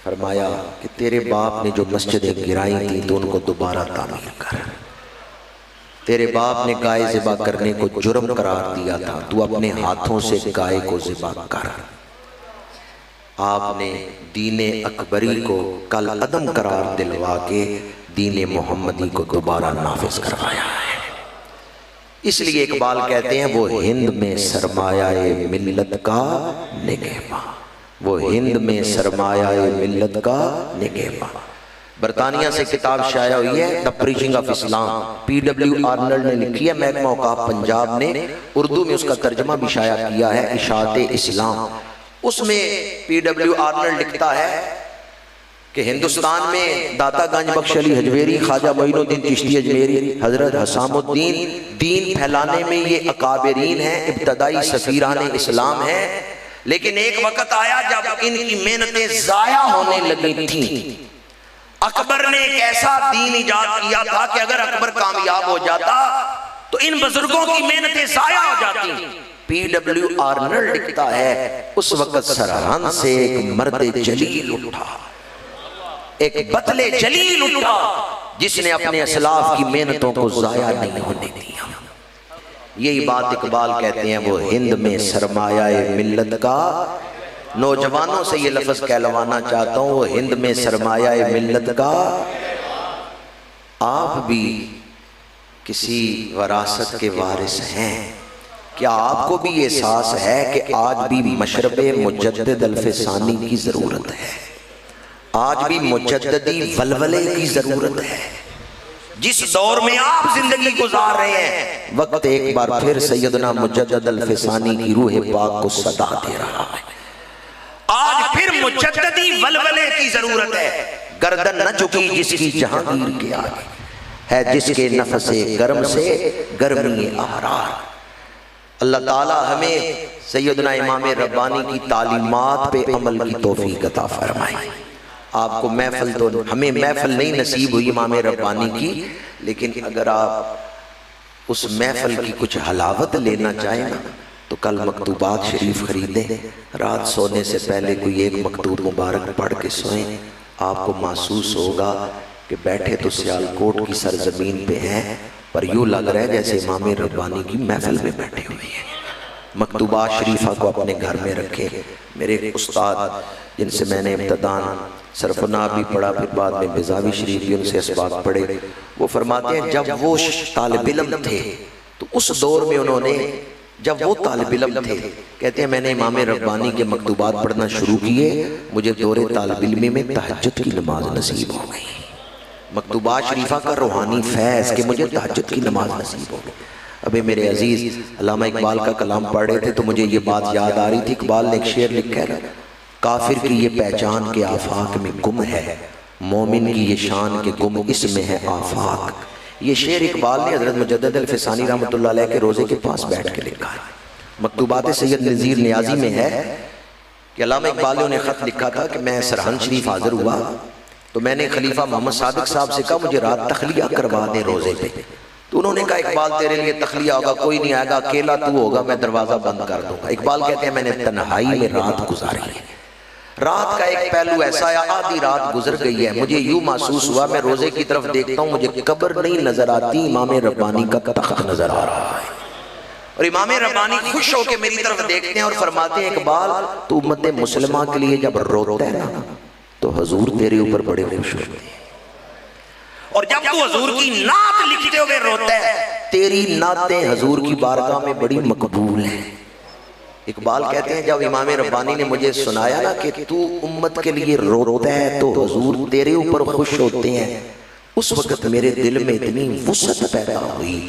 फरमाया कि तेरे बाप ने जो मस्जिदें गिराई थी तो उनको दोबारा तामीर कर, तेरे बाप ने गाय ज़िबा करने को जुर्म करार दिया था, तू अपने हाथों से गाय को ज़िबा कर। आपने दीने अकबरी को कल अदम करार दिलवा के दीने मोहम्मदी को दोबारा नाफिज करवाया है। इसलिए इकबाल कहते हैं वो हिंद में सरमाया-ए मिल्लत का निगहबा, वो हिंद में सरमाया-ए मिल्लत का निगहबा। बरतानिया से किताब शाया हुई है the preaching of Islam, PW Arnold ने लिखी है, महकमा औकाफ पंजाब ने उर्दू में उसका तर्जमा भी शाया किया है, इशाअत इस्लाम। उसमें PW आर्नल्ड लिखता है कि हिंदुस्तान में दाता गंज बख्श अली हजवेरी, ख्वाजा मोइनुद्दीन चिश्ती अजमेरी, हजरत हसामुद्दीन दीन फैलाने में ये अकाबरीन हैं, इब्तदाई सफीरान इस्लाम हैं। लेकिन एक वक्त आया जब इनकी मेहनतें जाया होने लगी थी। अकबर ने एक ऐसा दीन इजाद किया था कि अगर अकबर कामयाब हो जाता तो इन बुजुर्गों की मेहनतें जाया हो जाती। PW आर्नल्ड लिखता है उस वक्त सरहद से एक मर्द जलील उठा, एक बतले जलील उठा जिसने अपने असलाफ की मेहनतों को जाया नहीं होने दिया। यही बात इकबाल कहते हैं वो हिंद में सरमाया-ए मिल्लत का नौजवानों से ये लफ्ज कहलवाना चाहता हूँ, वो हिंद में सरमाया मिल्लत का, आप भी किसी वरासत के वारिस हैं। क्या आपको भी एहसास है कि आज भी मशरबे मुजद्दिद अल्फसानी की ज़रूरत है, आज भी मुजद्दिदी वलवले की ज़रूरत है। जिस दौर में आप जिंदगी गुजार रहे हैं, वक्त एक बार फिर सैयदना मुजद्दिद अल्फसानी की रूह पाक को सदा दे रहा है। आज फिर मुजद्दिदी वलवले की जरूरत है। गर्दन न झुकी जिसकी जहांगीर के आगे, है जिसके नफसे गर्म से गर्मी आहरार। अल्लाह ताला हमें सैयदना इमाम रब्बानी की तालीमात पे अमल की तौफीक अता फरमाए। आपको महफिल तो, हमें महफिल नहीं नसीब हुई इमाम रब्बानी की, लेकिन अगर आप उस महफिल की कुछ हलावत लेना चाहें ना, तो कल मकतूबात शरीफ खरीदें, रात सोने से पहले कोई एक मकतूब मुबारक पढ़ के सोएं। आपको महसूस होगा कि बैठे तो सियालकोट की सरजमीन पे हैं, पर यूँ लग रहा है जैसे इमाम रब्बानी की महफिल में बैठे हुए हैं। मकतूबात शरीफा को अपने घर में रखें। मेरे उस्ताद जिनसे मैंने इब्तदान सरफना भी पढ़ा, फिर बाद में बिजावी शरीफ भी उनसे इसबाक पढ़े, वो फरमाते हैं जब वो तालिब इल्म थे तो उस दौर में उन्होंने, जब वो तालिब इल्म थे, कहते हैं मैंने इमाम रब्बानी के मकतूबात पढ़ना शुरू किए, मुझे दौरे तालिब इल्मी में तहज्जुद की नमाज नसीब हो गई। मकतूबात शरीफा का रूहानी फैज़ कि मुझे तहज्जुद की नमाज नसीब हो गई। अभी मेरे अजीज़ अल्लामा इकबाल का कलाम पढ़ रहे थे तो मुझे ये बात याद आ रही थी। इकबाल ने एक शेर लिखा है, काफिर की ये पहचान के आफाक में गुम है, मोमिन की ये शान के गुम इसमें है आफाक। ये शेर इकबाल ने हज़रत मुजद्दिद अल्फसानी रहमतुल्लाह अलैह के रोज़े के पास बैठ के लिखा है। मकतूबात सैयद नज़ीर नियाज़ी में है कि अल्लामा इकबाल ने उन्हें ख़त लिखा था कि मैं सरहंद शरीफ हाज़िर हुआ तो मैंने खलीफा मोहम्मद सादिक साहब से कहा मुझे रात तखलिया करवा दे रोज़े पे। तो उन्होंने कहा इकबाल तेरे लिए तखलिया होगा, कोई नहीं आएगा, अकेला तू होगा, मैं दरवाज़ा बंद कर दूंगा। इकबाल कहते हैं मैंने तन्हाई में रात गुजारी है। रात का एक पहलू ऐसा है, आधी रात गुजर गई है, मुझे यूं महसूस हुआ मैं रोजे की तरफ देखता हूँ, मुझे कब्र नहीं नजर आती, इमाम रब्बानी का तख्त नजर आ रहा है। और इमाम रब्बानी खुश होकर मेरी तरफ देखते हैं और फरमाते हैं इकबाल तू उम्मत मुसलमा के लिए जब रोता है ना तो हुजूर तेरे ऊपर बड़े खुश होते हैं, और जब तू हुजूर की नात लिखते हुए रोता है तेरी नातें हुजूर की बारगाह में बड़ी मकबूल है। इकबाल कहते हैं जब इमाम रब्बानी ने मुझे सुनाया ना कि तू उम्मत के लिए रोता है तो हुजूर तेरे ऊपर खुश होते हैं, उस वक्त मेरे दिल में इतनी वुसअत पैदा हुई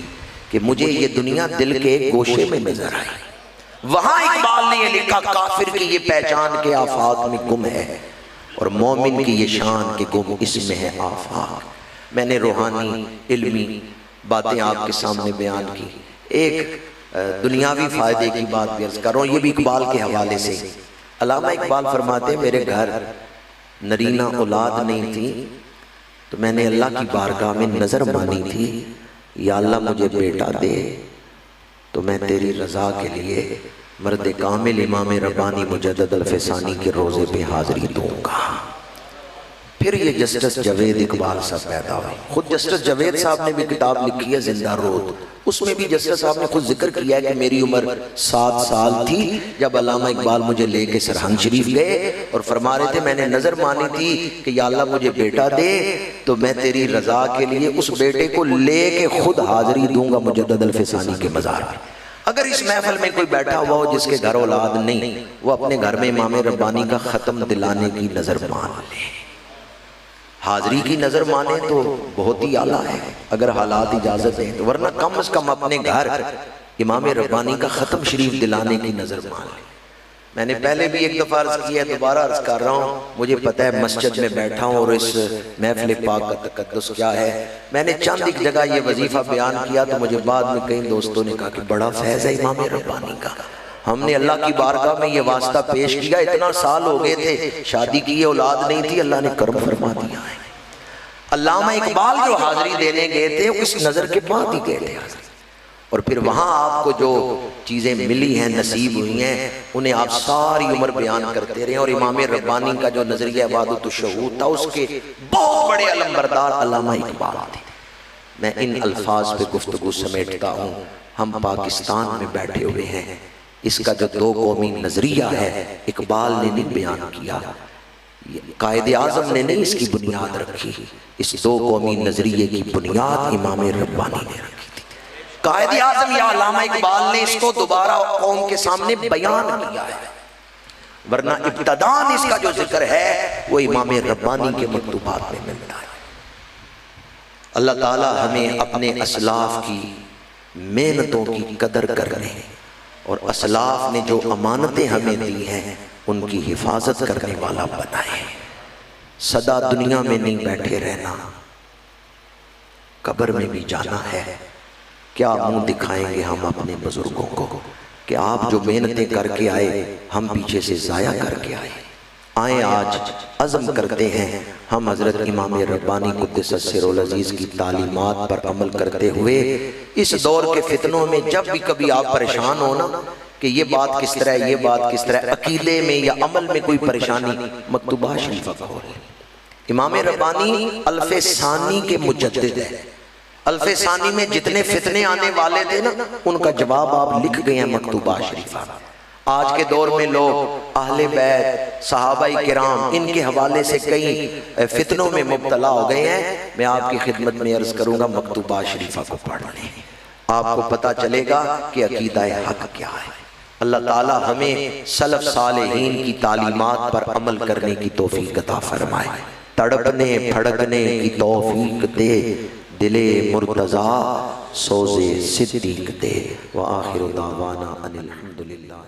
कि मुझे ये दुनिया दिल के एक गोशे में नजर आई। वहां इकबाल ने ये लिखा काफिर की ये पहचान के आफाक में गुम है और मोमिन की ये शान के गुम इसमें है आफाक। मैंने रूहानी इल्मी बातें आपके सामने बयान की। एक दुनियावी फ़ायदे की बात भी अर्ज़ कर रहा हूँ, ये भी इकबाल के हवाले से। अल्लामा इकबाल फरमाते मेरे घर नरीना औलाद नहीं थी तो मैंने अल्लाह की बारगाह में नज़र मानी थी, या अल्लाह मुझे बेटा दे तो मैं तेरी रज़ा के लिए मर्द कामिल इमाम रब्बानी मुजद्दिद अल्फसानी के रोज़े पे हाज़िरी दूँगा। फिर ये जस्टिस जावेद इकबाल साहब पैदा हुए। खुद जस्टिस जावेद साहब ने भी किताब लिखी है जिंदा रोद, उसमें भी जस्टिस साहब ने खुद जिक्र किया है कि मेरी उम्र 7 साल थी जब अल्लामा इकबाल मुझे लेके सरहंद शरीफ गए और फरमा रहे थे मैंने नजर मानी थी कि या अल्लाह मुझे बेटा दे तो मैं तेरी रजा के लिए उस बेटे को लेके खुद हाजिरी दूंगा मुजद्दिद अल्फसानी के मज़ार पर। अगर इस महफिल में कोई बैठा हुआ हो जिसके घर औलाद नहीं, वो अपने घर में इमाम रब्बानी का ख़त्म दिलाने की नज़र मान ले, हाजिरी की नज़र माने तो बहुत ही आला है अगर हालात इजाज़त है तो, वरना कम से कम अपने घर इमाम रब्बानी का ख़त्म शरीफ दिलाने की नज़र मान ले। मैंने पहले भी एक दफ़ा अर्ज़ किया, दोबारा अर्ज़ कर रहा हूँ, मुझे पता है मस्जिद में बैठा हूँ और इस महफिल पाक का तक़द्दुस क्या है। मैंने चंद एक जगह ये वजीफ़ा बयान किया तो मुझे बाद में कई दोस्तों ने कहा कि बड़ा फैज़ है इमाम रब्बानी का, हमने अल्लाह की बारगाह में ये वास्ता पेश किया, इतना साल हो गए थे शादी की औलाद नहीं थी, अल्लाह ने कर्म फरमा दिया है। अल्लामा इकबाल जो हाजिरी देने गए थे उस नज़र के बाद ही गए थे और फिर वहाँ आपको जो चीज़ें मिली हैं नसीब हुई हैं उन्हें आप सारी उम्र बयान करते रहे। और इमाम रब्बानी का जो नज़रिया इबादत शुहूद था उसके बहुत बड़े अलमबरदार अल्लामा इकबाल थे। मैं इन अल्फाज पे गुफ्तगू समेटता हूँ। हम पाकिस्तान में बैठे हुए हैं, इसका जो दो कौमी नजरिया है इकबाल ने नहीं बयान किया, कायदे आजम ने नहीं इसकी बुनियाद रखी, इस दो कौमी नजरिए की बुनियाद इमाम रब्बानी ने रखी थी। कायदे आजम या अल्लामा इकबाल ने इसको दोबारा कौम के सामने बयान किया है, वरना इब्तदान इसका जो जिक्र है वो इमाम रब्बानी के मकतूबात में मिलता है। अल्लाह ताला हमें अपने असलाफ की मेहनतों की कदर करने और असलाफ ने जो अमानतें हमें दी हैं उनकी हिफाजत करने वाला बनाए। सदा दुनिया में नहीं बैठे रहना, कब्र में भी जाना है। क्या मुंह दिखाएंगे हम अपने बुजुर्गों को कि आप जो मेहनतें करके आए हम पीछे से ज़ाया करके आए आज अज़म करते हैं हम हज़रत इमाम रब्बानी क़ुद्दस सिर्रुल अज़ीज़ की तालीमात पर अमल करते हुए इस दौर के फितनों में जब भी कभी आप परेशान हो ना कि ये बात किस तरह है, ये बात किस तरह, अकीदे में या अमल में कोई परेशानी, मकतूबा शरीफा पढ़ो। इमाम रब्बानी अल्फ़े सानी के मुजद्दिद है। अल्फ़े सानी में जितने फितने आने वाले थे ना उनका जवाब आप लिख गए हैं मकतूबा शरीफा। आज के दौर में लोग अहले बैत सहाबाई किराम इनके हवाले से कई फितनों में मुब्तला हो गए हैं। मैं आपकी खिदमत में अर्ज करूंगा मकतूबा शरीफा को पढ़ लें, आपको पता चलेगा कि अकीदा हक क्या है। अल्लाह ताला हमें सलफ सालेहीन की तालीमात पर अमल करने की तौफीक अता फरमाए, तड़पने फड़कने की तौफीक दे, दिले मुर्तज़ा सोज़े सिद्दीक़ दे। व आखिरु दावाना अनिल हम्दुलिल्लाह।